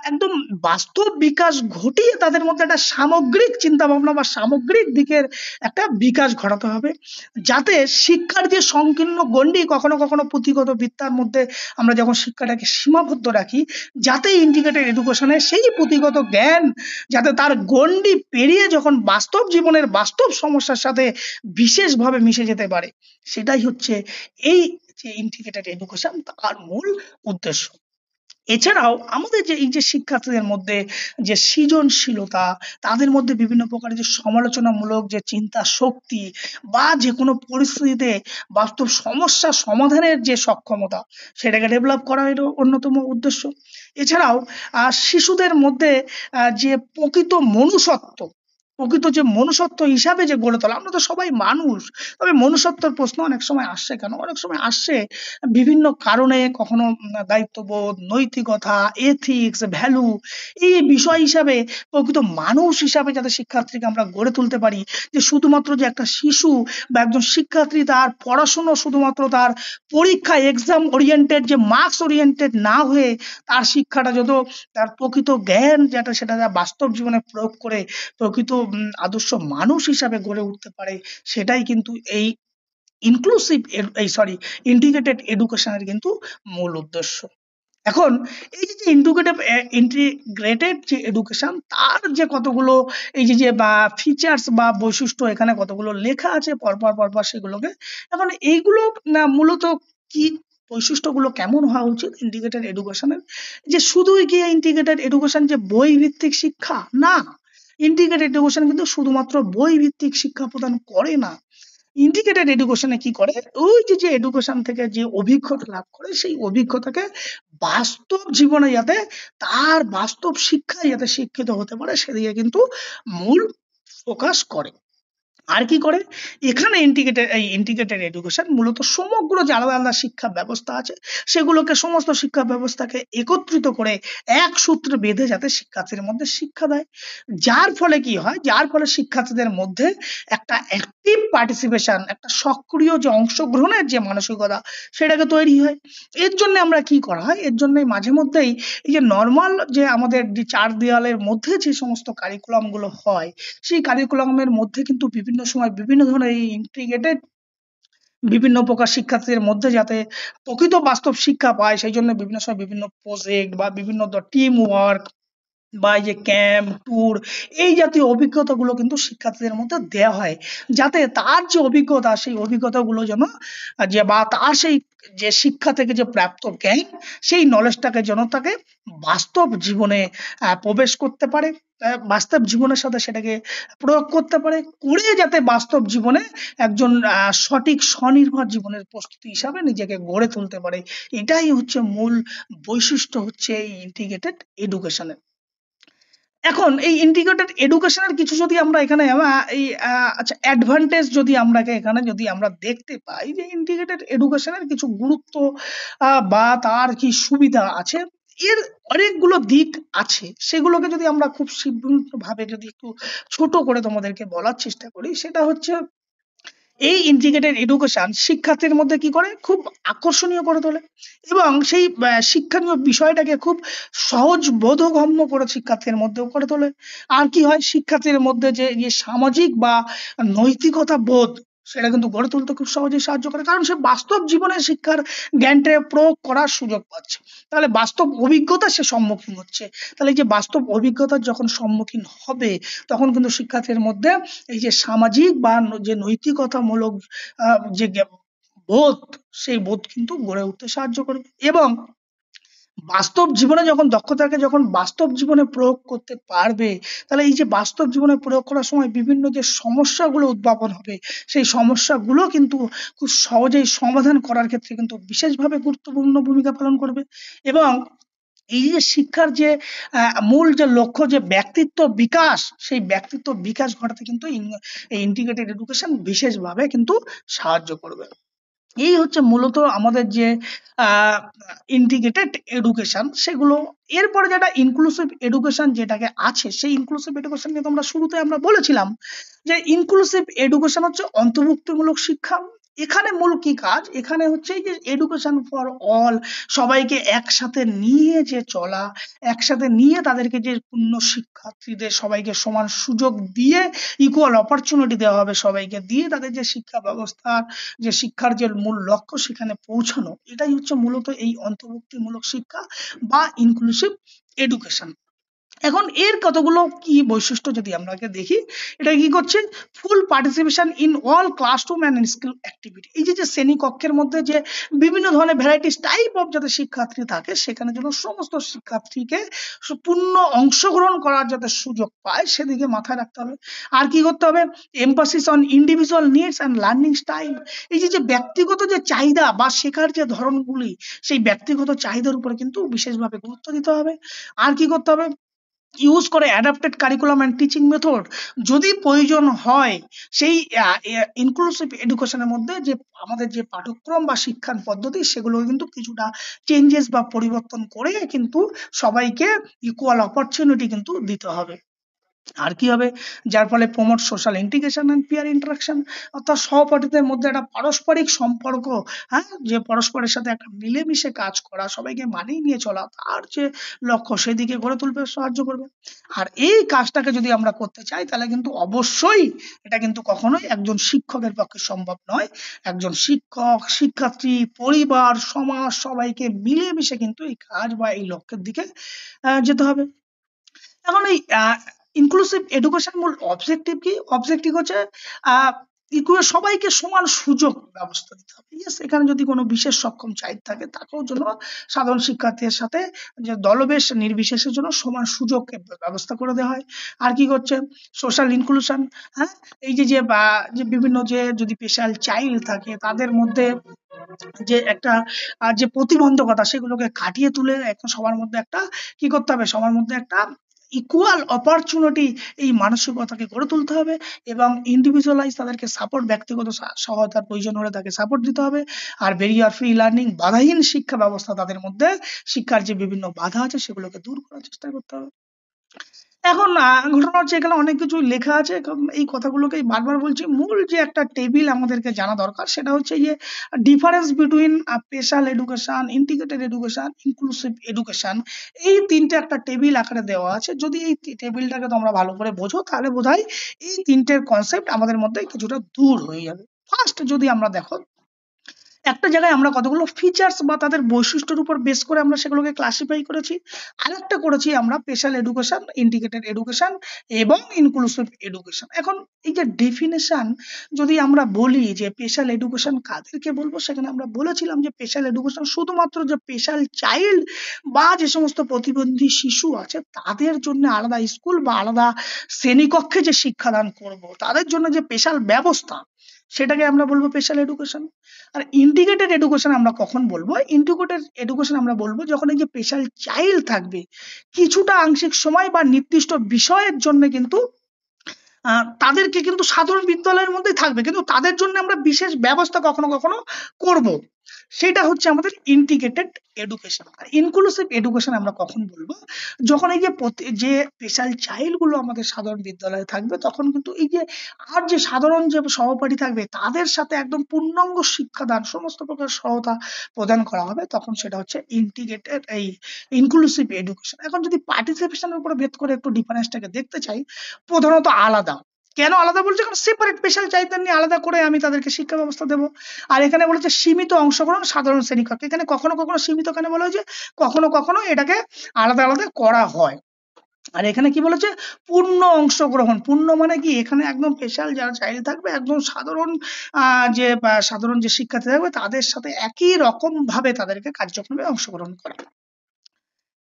একদম বাস্তব বিকাশ ঘটিয়ে তাদের মধ্যে একটা সামগ্রিক চিন্তা ভাবনা বা সামগ্রিক দিকের একটা বিকাশ ঘটাতে হবে, যাতে শিক্ষার যে সংকীর্ণ গণ্ডি কখনো কখনো পুঁথিগত বিদ্যার মধ্যে আমরা যখন শিক্ষাটাকে সীমাবদ্ধ রাখি, যাতে ইন্টিগ্রেটেড এডুকেশনে সেই পুঁথিগত জ্ঞান যাতে তার গণ্ডি পেরিয়ে যখন বাস্তব জীবনের বাস্তব সমস্যার সাথে বিশেষভাবে মিশে যেতে পারে, সেটাই হচ্ছে এই যে ইন্টিগ্রেটেড এডুকেশন তার মূল উদ্দেশ্য। এছাড়াও আমাদের যে এই যে শিক্ষার্থীদের মধ্যে যে সৃজনশীলতা, তাদের মধ্যে বিভিন্ন প্রকারের যে সমালোচনামূলক যে চিন্তা শক্তি বা যে কোনো পরিস্থিতিতে বাস্তব সমস্যা সমাধানের যে সক্ষমতা, সেটাকে ডেভেলপ করা এর অন্যতম উদ্দেশ্য। এছাড়াও শিশুদের মধ্যে যে প্রকৃত যে মনুষ্যত্ব হিসাবে যে গড়ে তোলা, আমরা তো সবাই মানুষ, তবে মনুষ্যত্বের প্রশ্ন অনেক সময় আসছে কেন, অনেক সময় আসছে বিভিন্ন কারণে, কখনো দায়িত্ববোধ, নৈতিকতা, এথিক্স, ভ্যালু, এই বিষয় হিসাবে প্রকৃত মানুষ হিসাবে যাতে শিক্ষার্থীকে আমরা গড়ে তুলতে পারি, যে শুধুমাত্র যে একটা শিশু বা একজন শিক্ষার্থী তার পড়াশুনো শুধুমাত্র তার পরীক্ষা এক্সাম ওরিয়েন্টেড, যে মার্কস ওরিয়েন্টেড না হয়ে তার শিক্ষাটা যত তার প্রকৃত জ্ঞান যেটা সেটা বাস্তব জীবনে প্রয়োগ করে প্রকৃত আদর্শ মানুষ হিসাবে গড়ে উঠতে পারে, সেটাই কিন্তু এই ইনক্লুসিভ ইন্টিগ্রেটেড এডুকেশনের কিন্তু মূল উদ্দেশ্য। এখন এই যে ইন্টিগ্রেটেড যে এডুকেশন, তার যে কতগুলো এই যে বা ফিচার্স বা বৈশিষ্ট্য এখানে কতগুলো লেখা আছে পরপর পরপর সেগুলোকে, এখন এইগুলো না মূলত কি বৈশিষ্ট্যগুলো কেমন হওয়া উচিত ইন্টিগ্রেটেড এডুকেশনের, যে শুধুই কি ইন্টিগ্রেটেড এডুকেশন যে বই ভিত্তিক শিক্ষা, না, ইন্টিগ্রেটেড এডুকেশন কিন্তু শুধুমাত্র বই ভিত্তিক শিক্ষা প্রদান করে না। ইন্টিগ্রেটেড এডুকেশনে কি করে, ওই যে এডুকেশন থেকে যে অভিজ্ঞতা লাভ করে সেই অভিজ্ঞতাকে বাস্তব জীবনে যাতে তার বাস্তব শিক্ষায় যাতে শিক্ষিত হতে পারে সেদিকে কিন্তু মূল ফোকাস করে। আর কি করে, এখানে ইন্টিগ্রেটেড এডুকেশন মূলত সমগ্র যে আলাদা আলাদা শিক্ষা ব্যবস্থা আছে সেগুলোকে, সমস্ত শিক্ষা ব্যবস্থাকে একত্রিত করে এক সূত্রে বেঁধে যাতে শিক্ষার্থীর মধ্যে শিক্ষা দেয়, যার ফলে কি হয়, যার ফলে শিক্ষার্থীদের মধ্যে একটা অ্যাক্টিভ পার্টিসিপেশন, একটা সক্রিয় যে অংশগ্রহণের যে মানসিকতা সেটাকে তৈরি হয়। এর জন্য আমরা কি করা হয়, এর জন্য মাঝে মধ্যেই এই যে নর্মাল যে আমাদের যে চার দেওয়ালের মধ্যে যে সমস্ত কারিকুলাম গুলো হয়, সেই কারিকুলামের মধ্যে কিন্তু বিভিন্ন সময় বিভিন্ন ধরনের এই ইন্টিগ্রেটেড বিভিন্ন প্রকার শিক্ষার্থীদের মধ্যে যাতে প্রকৃত বাস্তব শিক্ষা পায়, সেই জন্য বিভিন্ন সময় বিভিন্ন প্রজেক্ট বা বিভিন্ন টিম ওয়ার্ক বা এই যে ক্যাম্প ট্যুর, এই জাতীয় অভিজ্ঞতাগুলো কিন্তু শিক্ষার্থীদের মধ্যে দেয়া হয়, যাতে তার যে অভিজ্ঞতা সেই অভিজ্ঞতাগুলো যেন যে বা তার সেই যে শিক্ষা থেকে যে প্রাপ্ত জ্ঞান, সেই নলেজটাকে যেন তাকে বাস্তব জীবনে প্রবেশ করতে পারে, বাস্তব জীবনের সাথে সেটাকে প্রয়োগ করতে পারে, করে যাতে বাস্তব জীবনে একজন সঠিক স্বনির্ভর জীবনের প্রস্তুতি হিসাবে নিজেকে গড়ে তুলতে পারে। এটাই হচ্ছে মূল বৈশিষ্ট্য হচ্ছে এই ইন্টিগ্রেটেড এডুকেশনের। এখন এই ইন্টিগ্রেটেড এডুকেশনের কিছু যদি আমরা এখানে আচ্ছা অ্যাডভান্টেজ যদি আমরা এখানে যদি আমরা দেখতে পাই, যে ইন্টিগ্রেটেড এডুকেশনের কিছু গুরুত্ব বা তার কি সুবিধা আছে, এর অনেকগুলো দিক আছে, সেগুলোকে যদি আমরা খুব ভাবে যদি একটু ছোট করে তোমাদেরকে বলার চেষ্টা করি, সেটা হচ্ছে এই ইন্টিগ্রেটেড এডুকেশন শিক্ষার্থীর মধ্যে কি করে, খুব আকর্ষণীয় করে তোলে এবং সেই শিক্ষণীয় বিষয়টাকে খুব সহজ বোধগম্য করে শিক্ষার্থীর মধ্যেও করে তোলে। আর কি হয়, শিক্ষার্থীর মধ্যে যে সামাজিক বা নৈতিকতা বোধ, সেটা কিন্তু গড়ে তুলতে খুব সহজেই সাহায্য করে, কারণ সে বাস্তব জীবনে শিক্ষার জ্ঞানটা প্রয়োগ করার সুযোগ পাচ্ছে, তাহলে বাস্তব অভিজ্ঞতা সে সম্মুখীন হচ্ছে, তাহলে এই যে বাস্তব অভিজ্ঞতার যখন সম্মুখীন হবে, তখন কিন্তু শিক্ষার্থীর মধ্যে এই যে সামাজিক বা যে নৈতিকতামূলক যে বোধ, সেই বোধ কিন্তু গড়ে উঠতে সাহায্য করবে। এবং বাস্তব জীবনে যখন দক্ষতাকে যখন বাস্তব জীবনে প্রয়োগ করতে পারবে, তাহলে এই যে বাস্তব জীবনে প্রয়োগ করার সময় বিভিন্ন যে সমস্যাগুলো উদ্ভাবন হবে, সেই সমস্যাগুলো কিন্তু খুব সহজেই সমাধান করার ক্ষেত্রে কিন্তু বিশেষভাবে গুরুত্বপূর্ণ ভূমিকা পালন করবে। এবং এই যে শিক্ষার যে মূল যে লক্ষ্য, যে ব্যক্তিত্ব বিকাশ, সেই ব্যক্তিত্ব বিকাশ ঘটাতে কিন্তু এই ইন্টিগ্রেটেড এডুকেশন বিশেষভাবে কিন্তু সাহায্য করবে। এই হচ্ছে মূলত আমাদের যে ইন্টিগ্রেটেড এডুকেশন সেগুলো। এরপরে যেটা ইনক্লুসিভ এডুকেশন যেটাকে আছে, সেই ইনক্লুসিভ এডুকেশন কিন্তু আমরা শুরুতে আমরা বলেছিলাম যে ইনক্লুসিভ এডুকেশন হচ্ছে অন্তর্ভুক্তিমূলক শিক্ষা। এখানে মূল কি কাজ, এখানে হচ্ছে এই যে এডুকেশন ফর অল, সবাইকে একসাথে নিয়ে যে চলা, একসাথে নিয়ে তাদেরকে যে পূর্ণ শিক্ষার্থীদের সবাইকে সমান সুযোগ দিয়ে ইকুয়াল অপরচুনিটি দেওয়া হবে, সবাইকে দিয়ে তাদের যে শিক্ষা ব্যবস্থা, যে শিক্ষার যে মূল লক্ষ্য সেখানে পৌঁছানো, এটাই হচ্ছে মূলত এই অন্তর্ভুক্তিমূলক শিক্ষা বা ইনক্লুসিভ এডুকেশন। এখন এর কতগুলো কি বৈশিষ্ট্য যদি আমরা দেখি, এটা কি করছে, full participation in all classroom and school activity. এই যে যে শ্রেণীকক্ষের মধ্যে যে বিভিন্ন ধরনের ভ্যারাইটিস টাইপ অফ যাতে শিক্ষার্থী থাকে, সেখানে যেন সমস্ত শিক্ষার্থীকে পূর্ণ অংশগ্রহণ করার যাতে সুযোগ পায় সেদিকে মাথায় রাখতে হবে। আর কি করতে হবে, emphasis on individual needs and learning style. এই যে যে ব্যক্তিগত যে চাহিদা বা শেখার যে ধরনগুলি, সেই ব্যক্তিগত চাহিদার উপরে কিন্তু বিশেষভাবে গুরুত্ব দিতে হবে। আর কি করতে হবে, ইউজ করে adapted curriculum and teaching method. যদি প্রয়োজন হয় সেই ইনক্লুসিভ এডুকেশনের মধ্যে যে আমাদের যে পাঠ্যক্রম বা শিক্ষার পদ্ধতি, সেগুলো কিন্তু কিছুটা চেঞ্জেস বা পরিবর্তন করে কিন্তু সবাইকে ইকুয়াল অপরচুনিটি কিন্তু দিতে হবে। আর কি হবে, যার ফলে promote social integration and peer interaction, অর্থাৎ সহপাঠীদের মধ্যে একটা পারস্পরিক সম্পর্ক, হ্যাঁ, যে পরস্পরের সাথে একটা মিলেমিশে কাজ করা, সবাইকে মানিয়ে নিয়ে চলা, তার যে লক্ষ্য সেদিকে গড়ে তুলতে সাহায্য করবে। আর এই কাজটাকে যদি আমরা করতে চাই তাহলে কিন্তু অবশ্যই এটা কিন্তু কখনোই একজন শিক্ষকের পক্ষে সম্ভব নয়। একজন শিক্ষক, শিক্ষার্থী, পরিবার, সমাজ সবাইকে মিলেমিশে কিন্তু এই কাজ বা এই লক্ষ্যের দিকে যেতে হবে। এখন এই ইনক্লুসিভ এডুকেশন মূল অবজেক্টিভ কি, অবজেক্টিভ হচ্ছে সবাইকে সমান সুযোগ ব্যবস্থা দিতে হবে। ইয়েস, এখানে যদি কোনো বিশেষ সক্ষম চাইল্ড থাকে তাকেও জন্য সাধারণ শিক্ষার্থীর সাথে যে দলবেশ নির্বিশেষের জন্য সমান সুযোগ ব্যবস্থা করে দেওয়া হয়। আর কি করছে, সোশ্যাল ইনক্লুশন, হ্যাঁ, এই যে যে যে বিভিন্ন যে যদি স্পেশাল চাইল্ড থাকে তাদের মধ্যে যে একটা যে প্রতিবন্ধকতা সেগুলোকে কাটিয়ে তুলে একটা সবার মধ্যে একটা কি করতে হবে, সবার মধ্যে একটা ইকুয়াল অপরচুনিটি, এই মানসিকতাকে গড়ে তুলতে হবে। এবং ইন্ডিভিজুয়ালাইজ তাদেরকে সাপোর্ট, ব্যক্তিগত সহায়তার প্রয়োজন হলে তাকে সাপোর্ট দিতে হবে। আর ব্যারিয়ার ফ্রি লার্নিং, বাধাহীন শিক্ষা ব্যবস্থা, তাদের মধ্যে শিক্ষার যে বিভিন্ন বাধা আছে সেগুলোকে দূর করার চেষ্টা করতে হবে। এখন ঘটনা হচ্ছে এখানে অনেক কিছু লেখা আছে, এই কথাগুলোকেই বারবার বলছি। মূল যে একটা টেবিল আমাদেরকে জানা দরকার সেটা হচ্ছে যে difference between special education, integrated education, inclusive education. এই তিনটে একটা টেবিল আকারে দেওয়া আছে। যদি এই টেবিলটাকে তোমরা ভালো করে বোঝো তাহলে বোধহয় এই তিনটের কনসেপ্ট আমাদের মধ্যে কিছুটা দূর হয়ে যাবে। ফার্স্ট যদি আমরা দেখো, একটা জায়গায় আমরা কতগুলো ফিচার্স বা তাদের বৈশিষ্ট্যের উপর বেস করে আমরা সেগুলোকে ক্লাসিফাই করেছি। আরেকটা করেছি আমরা স্পেশাল এডুকেশন, ইন্টিগ্রেটেড এডুকেশন এবং ইনক্লুসিভ এডুকেশন। এখন এই যে ডেফিনেশন যদি আমরা বলি যে স্পেশাল এডুকেশন কাদেরকে বলবো, সেখানে আমরা বলেছিলাম যে স্পেশাল এডুকেশন শুধুমাত্র যে স্পেশাল চাইল্ড বা যে সমস্ত প্রতিবন্ধী শিশু আছে তাদের জন্য আলাদা স্কুল বা আলাদা শ্রেণীকক্ষে যে শিক্ষাদান করব, তাদের জন্য যে স্পেশাল ব্যবস্থা, সেটাকে আমরা বলবো স্পেশাল এডুকেশন। আর ইন্টিগ্রেটেড এডুকেশন আমরা কখন বলবো, ইন্টিগ্রেটেড এডুকেশন আমরা বলবো যখন এই যে স্পেশাল চাইল্ড থাকবে কিছুটা আংশিক সময় বা নির্দিষ্ট বিষয়ের জন্য কিন্তু তাদেরকে কিন্তু সাধারণ বিদ্যালয়ের মধ্যেই থাকবে, কিন্তু তাদের জন্য আমরা বিশেষ ব্যবস্থা কখনো কখনো করব। সেটা হচ্ছে আমাদের ইন্টিগ্রেটেড এডুকেশন। আর ইনক্লুসিভ এডুকেশন আমরা কখন বলবো, যখন এই যে যে স্পেশাল চাইল্ড গুলো আমাদের সাধারণ বিদ্যালয়ে থাকবে তখন কিন্তু এই যে আর যে সাধারণ যে সহপাঠী থাকবে তাদের সাথে একদম পূর্ণাঙ্গ শিক্ষাদান, সমস্ত প্রকার সহায়তা প্রদান করা হবে, তখন সেটা হচ্ছে ইন্টিগ্রেটেড এই ইনক্লুসিভ এডুকেশন। এখন যদি পার্টিসিপেশনের উপরে ভেদ করে একটু ডিফারেন্সটাকে দেখতে চাই, প্রধানত আলাদা। কেন আলাদা বলছে, কারণ সেপারেট স্পেশাল চাহিদা নিয়ে আলাদা করে আমি তাদেরকে শিক্ষা ব্যবস্থা দেবো। আর এখানে বলেছে সীমিত অংশগ্রহণ সাধারণ শ্রেণীকক্ষে, এখানে কখনো কখনো সীমিত কেন বলা হয়েছে, কখনো কখনো এটাকে আলাদা আলাদা করা হয়। আর এখানে কি বলেছে, পূর্ণ অংশগ্রহণ। পূর্ণ মানে কি, এখানে একদম স্পেশাল যারা চাইল্ড থাকবে একদম সাধারণ যে সাধারণ যে শিক্ষার্থী থাকবে তাদের সাথে একই রকম ভাবে তাদেরকে কার্যক্রমে অংশগ্রহণ করা।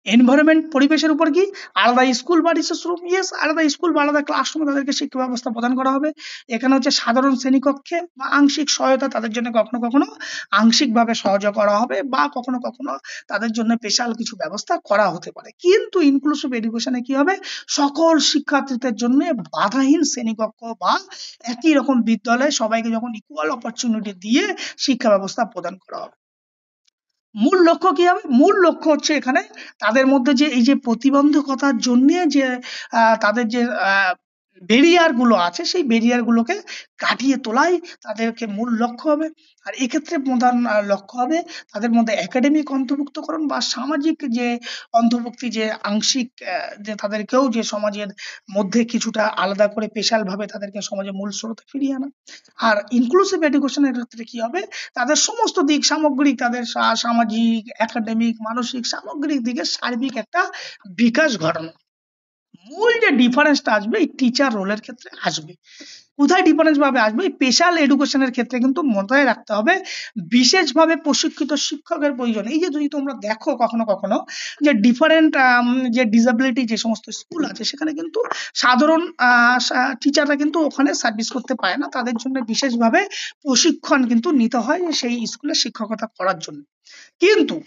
এনভায়রনমেন্ট পরিবেশের উপর কি আলাদা স্কুল বা রিসোর্স রুম, ইয়েস আলাদা স্কুল বা আলাদা ক্লাসরুমে তাদেরকে শিক্ষা ব্যবস্থা প্রদান করা হবে। এখানে হচ্ছে সাধারণ শ্রেণীকক্ষে বা আংশিক সহায়তা তাদের জন্য কখনো কখনো আংশিকভাবে সহযোগ করা হবে বা কখনো কখনো তাদের জন্য স্পেশাল কিছু ব্যবস্থা করা হতে পারে। কিন্তু ইনক্লুসিভ এডুকেশনে কি হবে, সকল শিক্ষার্থীদের জন্য বাধাহীন শ্রেণীকক্ষ বা একই রকম বিদ্যালয়ে সবাইকে যখন ইকুয়াল অপরচুনিটি দিয়ে শিক্ষা ব্যবস্থা প্রদান করা হবে। মূল লক্ষ্য কি হবে, মূল লক্ষ্য হচ্ছে এখানে তাদের মধ্যে যে এই যে প্রতিবন্ধকতার জন্য যে তাদের যে ব্যারিয়ার গুলো আছে সেই ব্যারিয়ার গুলোকে কাটিয়ে তোলাই তাদেরকে মূল লক্ষ্য হবে। আর এক্ষেত্রে প্রধান লক্ষ্য হবে তাদের মধ্যে একাডেমিক অন্তর্ভুক্তকরণ বা সামাজিক যে অন্তর্ভুক্তি, যে আংশিক যে তাদেরকেও যে সমাজের মধ্যে কিছুটা আলাদা করে স্পেশাল ভাবে তাদেরকে সমাজের মূল স্রোতে ফিরিয়ে আনা। আর ইনক্লুসিভ এডুকেশনের ক্ষেত্রে কি হবে, তাদের সমস্ত দিক সামগ্রিক তাদের সামাজিক, একাডেমিক, মানসিক সামগ্রিক দিকে সার্বিক একটা বিকাশ ঘটানো। মূল যে ডিফারেন্সটা আসবে এই টিচার রোলের ক্ষেত্রে আসবে। কোথায় ডিফারেন্স ভাবে আসবে, স্পেশাল এডুকেশনের ক্ষেত্রে কিন্তু মাথায় রাখতে হবে বিশেষভাবে প্রশিক্ষিত শিক্ষকের প্রয়োজন। এই যে যদি তোমরা দেখো কখনো কখনো যে ডিফারেন্ট যে ডিসেবিলিটি যে সমস্ত স্কুল আছে সেখানে কিন্তু সাধারণ টিচাররা কিন্তু ওখানে সার্ভিস করতে পারে না, তাদের জন্য বিশেষভাবে প্রশিক্ষণ কিন্তু নিতে হয় সেই স্কুলে শিক্ষকতা করার জন্য। কিন্তু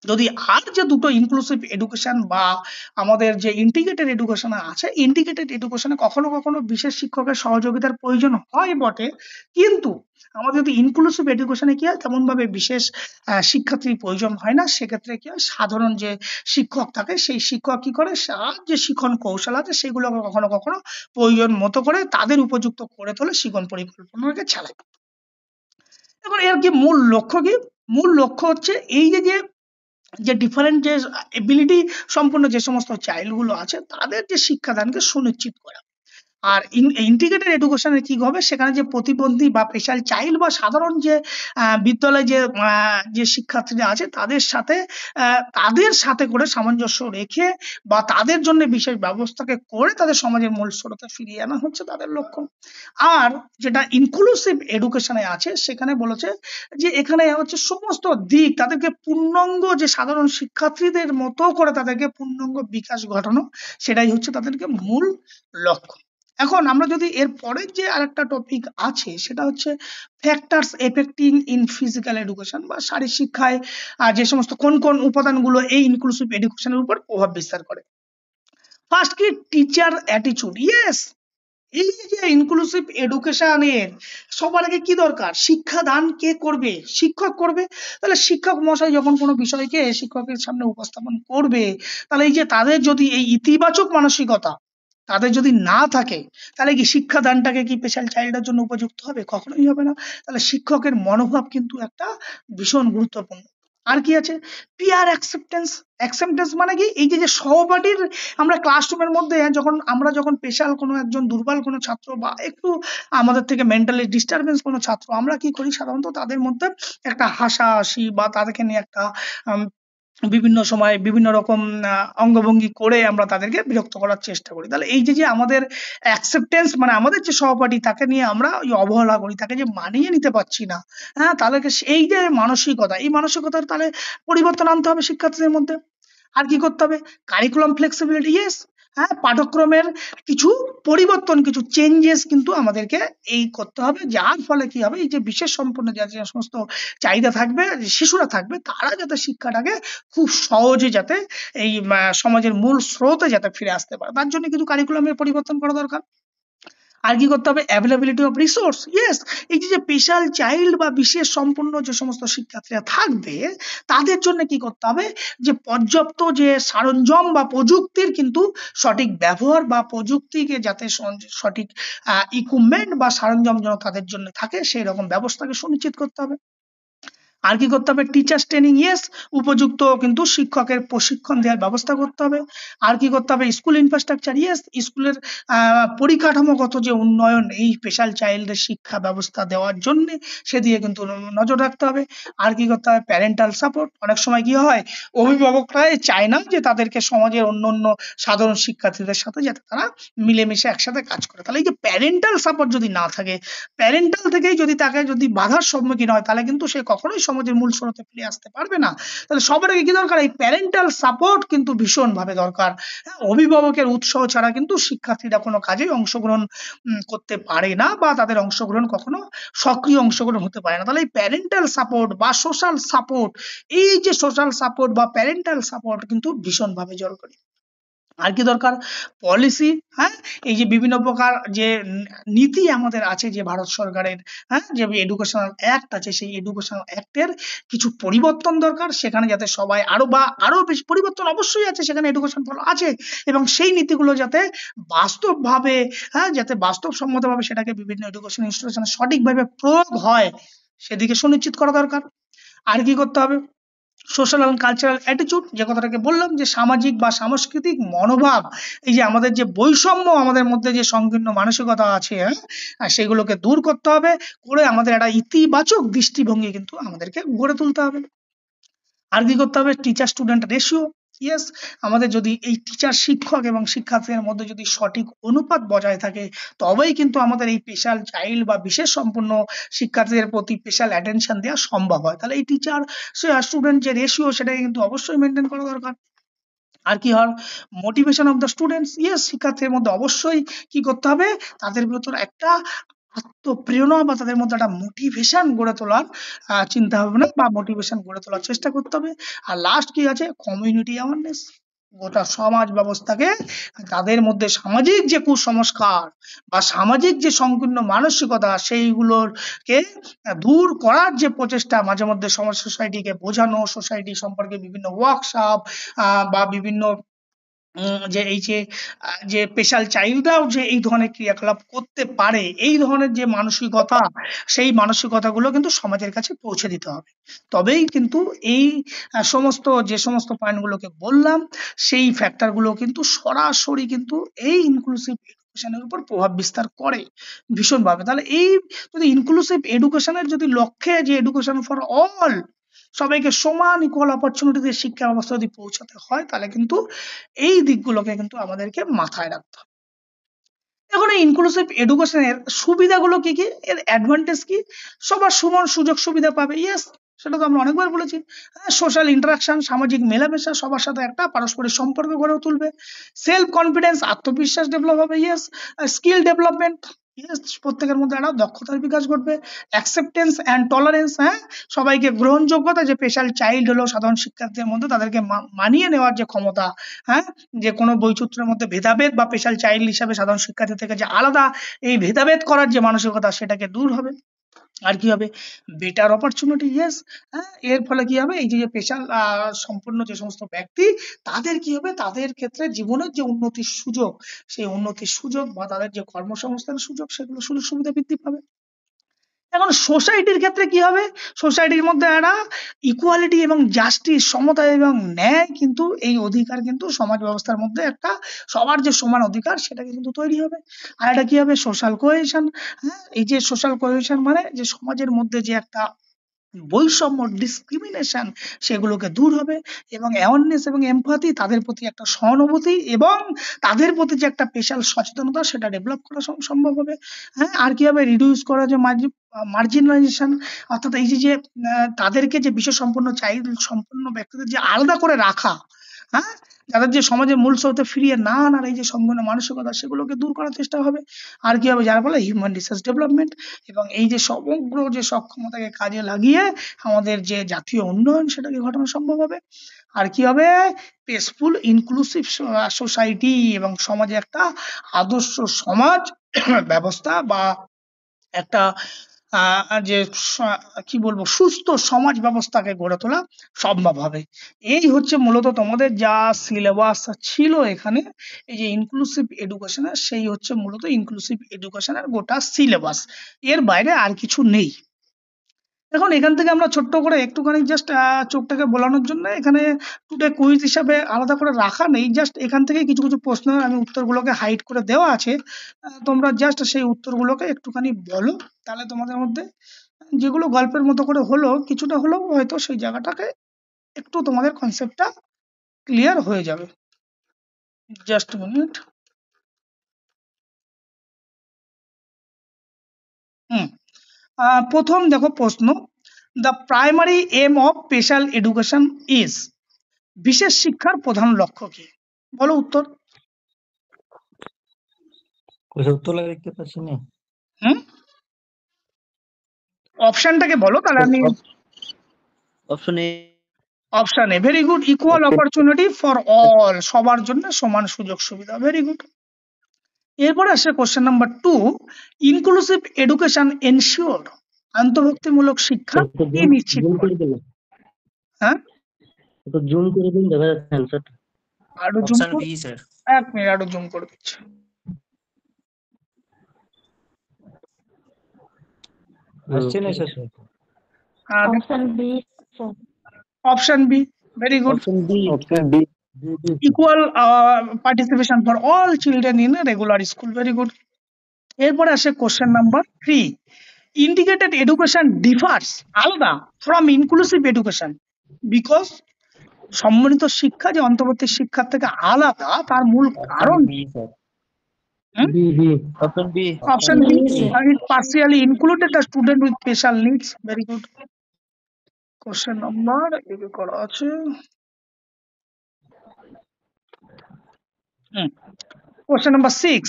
যদি আর যে দুটো ইনক্লুসিভ এডুকেশন বা আমাদের যে ইন্টিগ্রেটেড এডুকেশন আছে, ইন্টিগ্রেটেড এডুকেশনে কখনো কখনো বিশেষ শিক্ষকের সহযোগিতার প্রয়োজন হয় বটে, কিন্তু আমাদের যদি ইনক্লুসিভ এডুকেশনে কি হয় তেমন ভাবে বিশেষ শিক্ষার্থীর প্রয়োজন হয় না। সেক্ষেত্রে কি হয়, সাধারণ যে শিক্ষক থাকে সেই শিক্ষক কি করে যে শিক্ষণ কৌশল আছে সেগুলোকে কখনো কখনো প্রয়োজন মতো করে তাদের উপযুক্ত করে তোলে, শিক্ষণ পরিকল্পনাকে চালায়। এখন এর কি মূল লক্ষ্য কি, মূল লক্ষ্য হচ্ছে এই যে যে ডিফারেন্ট যে এবিলিটি সম্পন্ন যে সমস্ত চাইল্ড গুলো আছে তাদের যে শিক্ষাদানকে সুনিশ্চিত করা। আর ইন্টিগ্রেটেড এডুকেশনে কি হবে, সেখানে যে প্রতিবন্ধী বা স্পেশাল চাইল্ড বা সাধারণ যে বিদ্যালয়ে যে শিক্ষার্থীরা আছে তাদের সাথে করে সামঞ্জস্য রেখে বা তাদের জন্য বিশেষ ব্যবস্থাকে করে তাদের সমাজের মূল স্রোতে ফিরিয়ে আনা হচ্ছে তাদের লক্ষ্য। আর যেটা ইনক্লুসিভ এডুকেশনে আছে সেখানে বলেছে যে এখানে হচ্ছে সমস্ত দিক তাদেরকে পূর্ণাঙ্গ যে সাধারণ শিক্ষার্থীদের মতো করে তাদেরকে পূর্ণাঙ্গ বিকাশ ঘটানো, সেটাই হচ্ছে তাদেরকে মূল লক্ষ্য। এখন আমরা যদি এর পরের যে আরেকটা টপিক আছে সেটা হচ্ছে factors affecting in physical education বা শারীরিক শিক্ষায় যে সমস্ত কোন কোন উপাদানগুলো এই ইনক্লুসিভ এডুকেশনের উপর প্রভাব বিস্তার করে। ফার্স্ট কি, টিচার অ্যাটিটিউড, ইয়েস এই যে ইনক্লুসিভ এডুকেশনের সবার আগে কি দরকার, শিক্ষাদান কে করবে, শিক্ষক করবে। তাহলে শিক্ষক মশাই যখন কোনো বিষয়কে শিক্ষকের সামনে উপস্থাপন করবে, তাহলে এই যে তাদের যদি এই ইতিবাচক মানসিকতা তাদের যদি না থাকে, তাহলে কি শিক্ষাদানটাকে কি স্পেশাল চাইল্ডের জন্য উপযুক্ত হবে, কখনোই হবে না। তাহলে শিক্ষকের মনোভাব কিন্তু একটা ভীষণ গুরুত্বপূর্ণ। আর কি আছে, পিয়ার অ্যাকসেপ্টেন্স, অ্যাকসেপ্টেন্স মানে কি, এই যে সহপাঠীর আমরা ক্লাসরুমের মধ্যে যখন স্পেশাল কোনো একজন দুর্বল কোনো ছাত্র বা একটু আমাদের থেকে মেন্টালি ডিস্টারবেন্স কোনো ছাত্র, আমরা কি করি সাধারণত তাদের মধ্যে একটা হাসাহাসি বা তাদেরকে নিয়ে একটা বিভিন্ন সময় বিভিন্ন রকম অঙ্গভঙ্গি করে আমরা তাদেরকে বিরক্ত করার চেষ্টা করি। তাহলে এই যে আমাদের অ্যাকসেপ্টেন্স মানে আমাদের যে সহপাঠী তাকে নিয়ে আমরা ওই অবহেলা করি, তাকে যে মানিয়ে নিতে পারছি না, হ্যাঁ, তাহলে এই যে মানসিকতা, এই মানসিকতার তাহলে পরিবর্তন আনতে হবে শিক্ষার্থীদের মধ্যে। আর কি করতে হবে, কারিকুলাম ফ্লেক্সিবিলিটি, ইয়েস, হ্যাঁ, পাঠ্যক্রমের কিছু পরিবর্তন, কিছু চেঞ্জেস কিন্তু আমাদেরকে এই করতে হবে, যার ফলে কি হবে, এই যে বিশেষ সম্পন্ন যে সমস্ত চাহিদা থাকবে, শিশুরা থাকবে, তারা যাতে শিক্ষাটাকে খুব সহজে যাতে এই সমাজের মূল স্রোতে যাতে ফিরে আসতে পারে, তার জন্য কিন্তু কারিকুলামের পরিবর্তন করা দরকার। আর কি করতে হবে, অ্যাভেলেবিলিটি অফ রিসোর্স, ইয়েস, এই যে স্পেশাল চাইল্ড বা বিশেষ সম্পন্ন যে সমস্ত শিক্ষার্থীরা থাকবে তাদের জন্য কি করতে হবে, যে পর্যাপ্ত যে সরঞ্জাম বা প্রযুক্তির কিন্তু সঠিক ব্যবহার বা প্রযুক্তিকে যাতে সঠিক ইকুইপমেন্ট বা সরঞ্জাম যেন তাদের জন্য থাকে সেই রকম ব্যবস্থাকে সুনিশ্চিত করতে হবে। আর কি করতে হবে, টিচার্স ট্রেনিং, ইয়েস, উপযুক্ত কিন্তু শিক্ষকের প্রশিক্ষণ দেওয়ার ব্যবস্থা করতে হবে। আর কি করতে হবে, স্কুল ইনফ্রাস্ট্রাকচার, ইয়েস, স্কুলের পরিকাঠামোগত যে উন্নয়ন এই স্পেশাল চাইল্ডের শিক্ষা ব্যবস্থা দেওয়ার জন্য সেদিকে কিন্তু নজর রাখতে হবে। আর কি করতে হবে, প্যারেন্টাল সাপোর্ট, অনেক সময় কি হয় অভিভাবকরাই চায় না যে তাদেরকে সমাজের অন্য সাধারণ শিক্ষার্থীদের সাথে যাতে তারা মিলেমিশে একসাথে কাজ করে। তাহলে এই যে প্যারেন্টাল সাপোর্ট যদি না থাকে, প্যারেন্টাল থেকেই যদি তাকে বাধার সম্মুখীন হয়, তাহলে কিন্তু সে কখনোই সমাজ সমাজের মূল স্রোতে ফিরে আসতে পারবে না। তাহলে সবার আগে কি দরকার, এই প্যারেন্টাল সাপোর্ট কিন্তু ভীষণভাবে দরকার। হ্যাঁ, অভিভাবকের উৎসাহ ছাড়া কিন্তু শিক্ষার্থীরা কোনো কাজেই অংশগ্রহণ করতে পারে না, বা তাদের অংশগ্রহণ কখনো সক্রিয় অংশগ্রহণ হতে পারে না। তাহলে এই প্যারেন্টাল সাপোর্ট বা সোশ্যাল সাপোর্ট, এই যে সোশ্যাল সাপোর্ট বা প্যারেন্টাল সাপোর্ট কিন্তু ভীষণভাবে জরুরি। আর কি দরকার, পলিসি। হ্যাঁ, এই যে বিভিন্ন প্রকার যে নীতি আমাদের আছে যে ভারত সরকারের, হ্যাঁ, যে এডুকেশনাল অ্যাক্ট আছে, সেই এডুকেশনাল অ্যাক্টের কিছু পরিবর্তন দরকার, সেখানে যাতে সবাই আরো বেশি পরিবর্তন অবশ্যই আছে, সেখানে এডুকেশন ফলো আছে, এবং সেই নীতিগুলো যাতে বাস্তবভাবে, হ্যাঁ, যাতে বাস্তবসম্মতভাবে সেটাকে বিভিন্ন এডুকেশন ইনস্টিটিউশনে সঠিকভাবে প্রয়োগ হয়, সেদিকে সুনিশ্চিত করা দরকার। আর কি করতে হবে, সোশ্যাল অ্যান্ড কালচারাল অ্যাটিটিউড, যে কথাটাকে বললাম, যে সামাজিক বা সাংস্কৃতিক মনোভাব, এই যে আমাদের যে বৈষম্য, আমাদের মধ্যে যে সংকীর্ণ মানসিকতা আছে, হ্যাঁ, সেগুলোকে দূর করতে হবে, করে আমাদের একটা ইতিবাচক দৃষ্টিভঙ্গি কিন্তু আমাদেরকে গড়ে তুলতে হবে। আর কি করতে হবে, টিচার স্টুডেন্ট রেশিও। ইয়েস, আমাদের যদি এই টিচার শিক্ষক এবং শিক্ষার্থীদের মধ্যে যদি সঠিক অনুপাত বজায় থাকে, তবেই কিন্তু আমাদের এই স্পেশাল চাইল্ড বা বিশেষ সম্পন্ন শিক্ষার্থীদের প্রতি স্পেশাল অ্যাটেনশন দেওয়া সম্ভব হয়। তাহলে এই টিচার স্টুডেন্ট যে রেশিও, সেটাকে কিন্তু অবশ্যই মেনটেন করা দরকার। আর কি হয়, motivation of the students. Yes, শিক্ষার্থীদের মধ্যে অবশ্যই কি করতে হবে, তাদের ভেতর একটা আত্মপ্রেরণা বা তাদের মধ্যে একটা মোটিভেশন গড়ে তোলার চিন্তা ভাবনা বা মোটিভেশন গড়ে তোলার চেষ্টা করতে হবে। আর লাস্ট কি আছে, কমিউনিটি অ্যাওয়ারনেস। গোটা সমাজ ব্যবস্থাকে, তাদের মধ্যে সামাজিক যে কুসংস্কার বা সামাজিক যে সংকীর্ণ মানসিকতা, সেইগুলোকে দূর করার যে প্রচেষ্টা, মাঝে মধ্যে সমাজ সোসাইটিকে বোঝানো, সোসাইটি সম্পর্কে বিভিন্ন ওয়ার্কশপ বা বিভিন্ন যে এই যে যে স্পেশাল চাইল্ডরাও যে এই ধরনের ক্রিয়াকলাপ করতে পারে, এই ধরনের যে মানসিকতা, সেই মানসিকতাগুলো কিন্তু সমাজের কাছে পৌঁছে দিতে হবে। তবেই কিন্তু এই যে সমস্ত পয়েন্টগুলোকে বললাম, সেই ফ্যাক্টরগুলো কিন্তু সরাসরি কিন্তু এই ইনক্লুসিভ এডুকেশনের উপর প্রভাব বিস্তার করে ভীষণভাবে। তাহলে এই যদি ইনক্লুসিভ এডুকেশনের যদি লক্ষ্যে, যে এডুকেশন ফর অল, সবাইকে সমান ইকুয়াল অপরচুনিটিতে শিক্ষা ব্যবস্থা যদি পৌঁছাতে হয়, তাহলে কিন্তু এই দিকগুলোকে কিন্তু আমাদেরকে মাথায় রাখতে হবে। এখন এই ইনক্লুসিভ এডুকেশনের সুবিধাগুলো কি কি, এর অ্যাডভান্টেজ কি, সবার সমান সুযোগ সুবিধা পাবে। ইয়েস, সেটা তো আমরা অনেকবার বলেছি। সোশ্যাল ইন্টারাকশন, সামাজিক মেলামেশা, সবার সাথে একটা পারস্পরিক সম্পর্ক গড়ে তুলবে। সেলফ কনফিডেন্স, আত্মবিশ্বাস ডেভেলপ হবে। Yes, skill development. ইয়েস, প্রত্যেকের মধ্যে একটা দক্ষতার বিকাশ ঘটবে। অ্যাকসেপ্টেন্স অ্যান্ড টলারেন্স, হ্যাঁ, সবাইকে গ্রহণযোগ্যতা, যে স্পেশাল চাইল্ড হলো সাধারণ শিক্ষার্থীদের মধ্যে, তাদেরকে মানিয়ে নেওয়ার যে ক্ষমতা, হ্যাঁ, যে কোনো বৈচিত্র্যের মধ্যে ভেদাভেদ বা স্পেশাল চাইল্ড হিসাবে সাধারণ শিক্ষার্থী থেকে যে আলাদা, এই ভেদাভেদ করার যে মানসিকতা, সেটাকে দূর হবে। আর কি হবে, বেটার অপরচুনিটি। ইয়েস, হ্যাঁ, এর ফলে কি হবে, এই যে স্পেশাল সম্পূর্ণ যে সমস্ত ব্যক্তি, তাদের কি হবে, তাদের ক্ষেত্রে জীবনের যে উন্নতির সুযোগ, সেই উন্নতির সুযোগ বা তাদের যে কর্মসংস্থানের সুযোগ, সেগুলো সুযোগ সুবিধা বৃদ্ধি পাবে। এখন সোসাইটির ক্ষেত্রে কি হবে, সোসাইটির মধ্যে একটা ইকুয়ালিটি এবং জাস্টিস, সমতা এবং ন্যায়, কিন্তু এই অধিকার কিন্তু সমাজ ব্যবস্থার মধ্যে একটা সবার যে সমান অধিকার, সেটা কিন্তু তৈরি হবে। আর এটা কি হবে, সোশ্যাল কোহেশন। হ্যাঁ, এই যে সোশ্যাল কোহেশন মানে যে সমাজের মধ্যে যে একটা বৈষম্য, ডিসক্রিমিনেশন, সেগুলোকে দূর হবে, এবং অ্যাওয়ারনেস এবং এমপ্যাথি, তাদের প্রতি একটা সহানুভূতি এবং তাদের প্রতি যে একটা স্পেশাল সচেতনতা, সেটা ডেভেলপ করা সম্ভব হবে। হ্যাঁ, আর কি হবে, রিডিউস করা যে মার্জিনালাইজেশন, অর্থাৎ এই যে তাদেরকে যে বিশেষ সম্পন্ন চাইল্ড সম্পন্ন ব্যক্তিদের যে আলাদা করে রাখা, হ্যাঁ, যাদের যে সমাজের মূল স্রোতে ফিরিয়ে না আনার এই যে সম্পূর্ণ মানসিকতা, সেগুলোকে দূর করার চেষ্টা হবে। আর কি হবে, যার ফলে হিউম্যান রিসোর্স ডেভেলপমেন্ট, এবং এই যে সমগ্র যে সক্ষমতাকে কাজে লাগিয়ে আমাদের যে জাতীয় উন্নয়ন, সেটাকে ঘটানো সম্ভব হবে। আর কি হবে, পিসফুল ইনক্লুসিভ সোসাইটি, এবং সমাজে একটা আদর্শ সমাজ ব্যবস্থা বা একটা যে কি বলবো, সুস্থ সমাজ ব্যবস্থাকে গড়ে তোলা সম্ভব হবে। এই হচ্ছে মূলত তোমাদের যা সিলেবাস ছিল এখানে, এই যে ইনক্লুসিভ এডুকেশনের, সেই হচ্ছে মূলত ইনক্লুসিভ এডুকেশনের গোটা সিলেবাস। এর বাইরে আর কিছু নেই। এখন এখান থেকে আমরা ছোট্ট করে একটুখানি জাস্ট চোখটাকে বোলানোর জন্য এখানে টুডে কুইজ হিসাবে আলাদা করে রাখা নেই, জাস্ট এখান থেকে কিছু কিছু প্রশ্ন আমি উত্তরগুলোকে হাইড করে দেওয়া আছে। তোমরা জাস্ট সেই উত্তরগুলোকে একটুখানি বলো, তাহলে তোমাদের মধ্যে যেগুলো গল্পের মতো করে হলো, কিছুটা হলেও হয়তো সেই জায়গাটাকে একটু তোমাদের কনসেপ্টটা ক্লিয়ার হয়ে যাবে। Just minute. হুম, প্রথম দেখো প্রশ্ন, the primary aim of special education is, বিশেষ শিক্ষার প্রধান লক্ষ্য কি? বলো উত্তর। উত্তর দেখতে পাচ্ছি না। হুম, অপশনটাকে বলো তাহলে আমি। Option A. Option A, very good, equal opportunity for all, সবার জন্য সমান সুযোগ সুবিধা, ভেরি গুড। এরপরে আসে question number 2, inclusive education ensure, অন্তর্ভুক্তিমূলক শিক্ষা কি নিশ্চিত করে? হ্যাঁ, জুম করে দিন, দেখা যাচ্ছে অ্যানসারটা। আরো জুম অপশন কর, বি স্যার। 1 মিনিট আরো জুম করে দিচ্ছি। আসছে না sir. Option B sir. Option B, very good, option B. Option B. Equal participation for all children in regular school, very good. এরপরে আসে question number 3, integrated education differs, আলাদা, from inclusive education because, সম্মিলিত শিক্ষা যে অন্তর্বর্তী শিক্ষার থেকে আলাদা তার মূল কারণ বি স্যার। হুম? B B. Option B. Option B, it partially included the student with special needs, very good. Question number এদিকে করা আছে। Question number 6,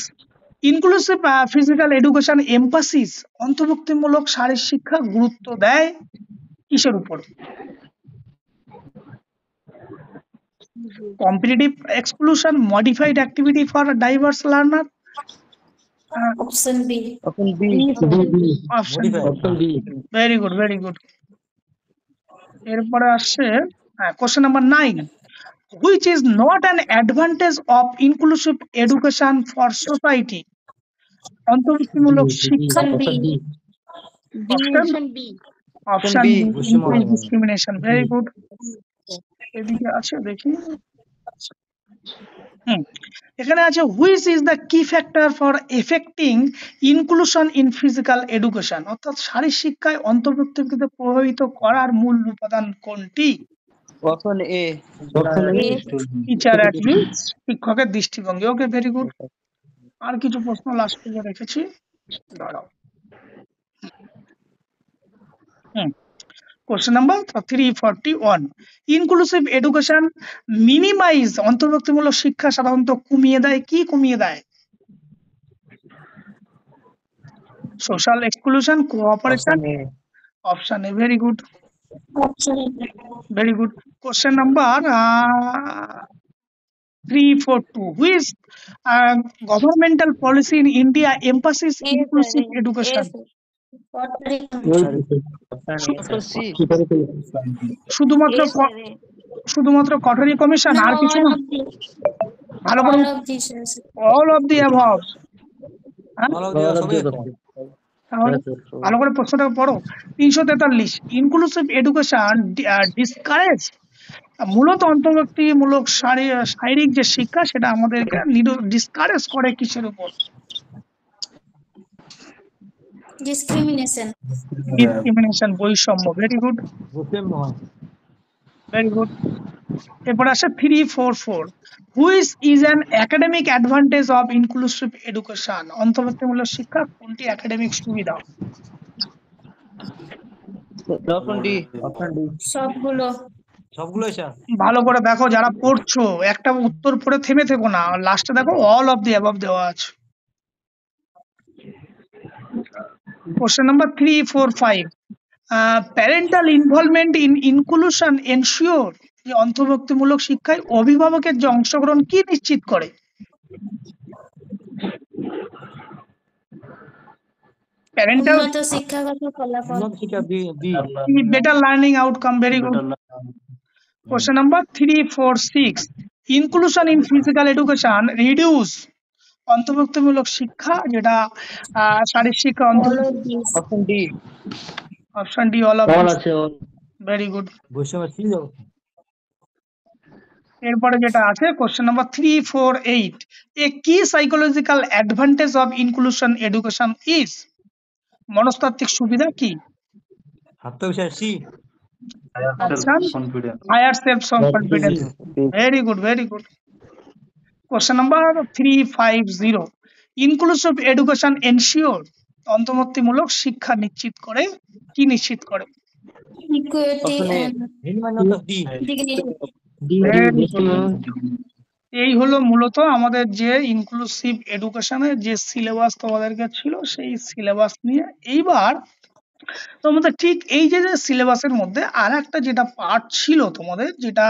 inclusive physical education emphasis, অন্তর্ভুক্তিমূলক শারীরিক শিক্ষা গুরুত্ব দেয় কিসের উপর? Competitive exclusion, modified activity for diverse learner, option B. Option B. Option B, very good, very good. এরপরে আসছে question number 9, which is not an advantage of inclusive education for society, অন্তর্ভুক্তিমূলক শিক্ষা। Option B. Option B. Option B, B, discrimination, very good. এদিকে আছে দেখি। এখানে আছে which is the key factor for affecting inclusion in physical education, অর্থাৎ শারীরিক শিক্ষায় অন্তর্ভুক্তিকে প্রভাবিত করার মূল উপাদান কোনটি? Option A. টিচার অ্যাটিটিউড, শিক্ষকের দৃষ্টিভঙ্গি, ওকে, ভেরি গুড। আর কিছু প্রশ্ন লাস্ট পেজে রেখেছি, দাঁড়াও। Question number 341, inclusive education minimize, অন্তর্ভুক্তিমূলক শিক্ষা সাধারণত কমিয়ে দেয়, কি কমিয়ে দেয়? Social exclusion, cooperation, option A, very good, option very good. Question number 342, which governmental policy in India emphasis inclusive education? শুধুমাত্র শুধুমাত্র কঠোরি কমিশন, আর কিছু না? ভালো করে, অল অফ দি অ্যাবভ। তাহলে ভালো করে প্রশ্নটা পড়ো। 343, ইনক্লুসিভ এডুকেশন ডিসকারেজ, মূলত অন্তর্ভুক্তিমূলক শারীরিক যে শিক্ষা সেটা আমাদেরকে ডিসকারেজ করে কিসের উপর? ডিসক্রিমিনেশন। ডিসক্রিমিনেশন, বৈষম্য, ভেরি গুড, ভেরি গুড। এরপর আসে 344, which is an academic advantage of inclusive education, অন্তর্ভুক্তিমূলক শিক্ষা কোনটি একাডেমিক সুবিধা? Option D. Option D. সবগুলো স্যার। ভালো করে দেখো যারা পড়ছো, একটা উত্তর পড়ে থেমে থেকো না, লাস্টে দেখো অল অফ দি অ্যাবভ দেওয়া আছে। Question number 345, parental involvement in inclusion ensure, যে অন্তর্ভুক্তিমূলক শিক্ষায় অভিভাবকের যে অংশগ্রহণ কি নিশ্চিত করে? প্যারেন্টাল উন্নত শিক্ষাগত ফলাফল। Better learning outcome, very good. Question number 346, inclusion in physical education reduce, অন্তর্ভুক্তিমূলক শিক্ষা যেটা শারীরিক শিক্ষা option D. Option D, all of, very good. এরপরে যেটা আছে question number 348, a key psychological advantage of inclusion education is, মনস্তাত্ত্বিক সুবিধা কি? আত্মবিশ্বাস, C. Higher self confidence, very good, very good. Question number 350, inclusive education ensure, অন্তর্ভুক্তিমূলক শিক্ষা নিশ্চিত করে, কি নিশ্চিত করে? equity option A and D dignity. Very good. এই হলো মূলত আমাদের যে ইনক্লুসিভ এডুকেশনের যে সিলেবাস তোমাদেরকে ছিল সেই সিলেবাস নিয়ে এইবার তোমাদের ঠিক এই যে সিলেবাসের মধ্যে আর একটা যেটা পার্ট ছিল তোমাদের যেটা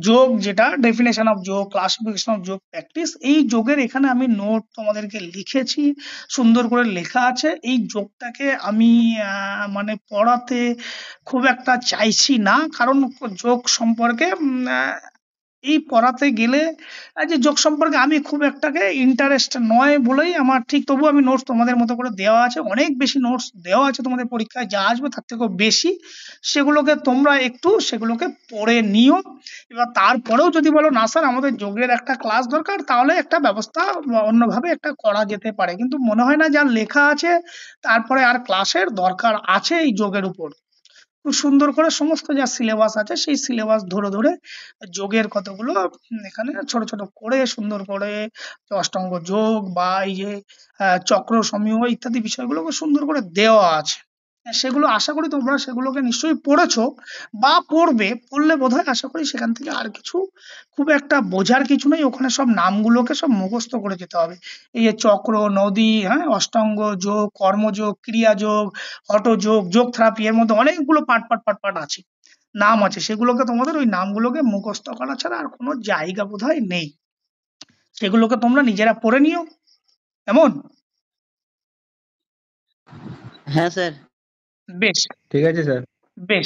যোগ, যেটা ডেফিনেশন অফ যোগ, ক্লাসিফিকেশন অফ যোগ, প্র্যাকটিস, এই যোগের এখানে আমি নোট তোমাদেরকে লিখেছি, সুন্দর করে লেখা আছে। এই যোগটাকে আমি মানে পড়াতে খুব একটা চাইছি না, কারণ যোগ সম্পর্কে এই পড়াতে গেলে যে যোগ সম্পর্কে আমি খুব একটাকে ইন্টারেস্ট নয় বলেই আমার ঠিক, তবু আমি নোটস তোমাদের মতো করে দেওয়া আছে, অনেক বেশি নোটস দেওয়া আছে তোমাদের পরীক্ষায় যা আসবে তার থেকেও বেশি, সেগুলোকে তোমরা একটু সেগুলোকে পড়ে নিও। এবার তারপরেও যদি বলো না স্যার আমাদের যোগের একটা ক্লাস দরকার, তাহলে একটা ব্যবস্থা বা অন্যভাবে একটা করা যেতে পারে, কিন্তু মনে হয় না যা লেখা আছে তারপরে আর ক্লাসের দরকার আছে এই যোগের উপর। খুব সুন্দর করে সমস্ত যা সিলেবাস আছে সেই সিলেবাস ধরে ধরে যোগের কতগুলো এখানে ছোট ছোট করে সুন্দর করে অষ্টাঙ্গ যোগ বা এই যে চক্র সমীহ ইত্যাদি বিষয়গুলোকে সুন্দর করে দেওয়া আছে। সেগুলো আশা করি তোমরা সেগুলোকে নিশ্চয়ই পড়েছো বা পড়বে, পড়লে বোধহয় আশা করি সেখান থেকে আর কিছু খুব একটা বোঝার কিছু নেই, ওখানে সব নামগুলোকে সব মুখস্থ করে যেতে হবে। এই যে চক্র, নদী, হ্যাঁ, অষ্টাঙ্গ যোগ, কর্মযোগ, ক্রিয়া যোগ, হঠযোগ, যোগ থেরাপি, এর মধ্যে অনেকগুলো পার্ট পার্ট পার্ট পার্ট আছে, নাম আছে, সেগুলোকে তোমাদের ওই নামগুলোকে মুখস্থ করা ছাড়া আর কোনো জায়গা বোধহয় নেই। সেগুলোকে তোমরা নিজেরা পড়ে নিও, এমন। হ্যাঁ স্যার, বেশ, ঠিক আছে স্যার। বেশ।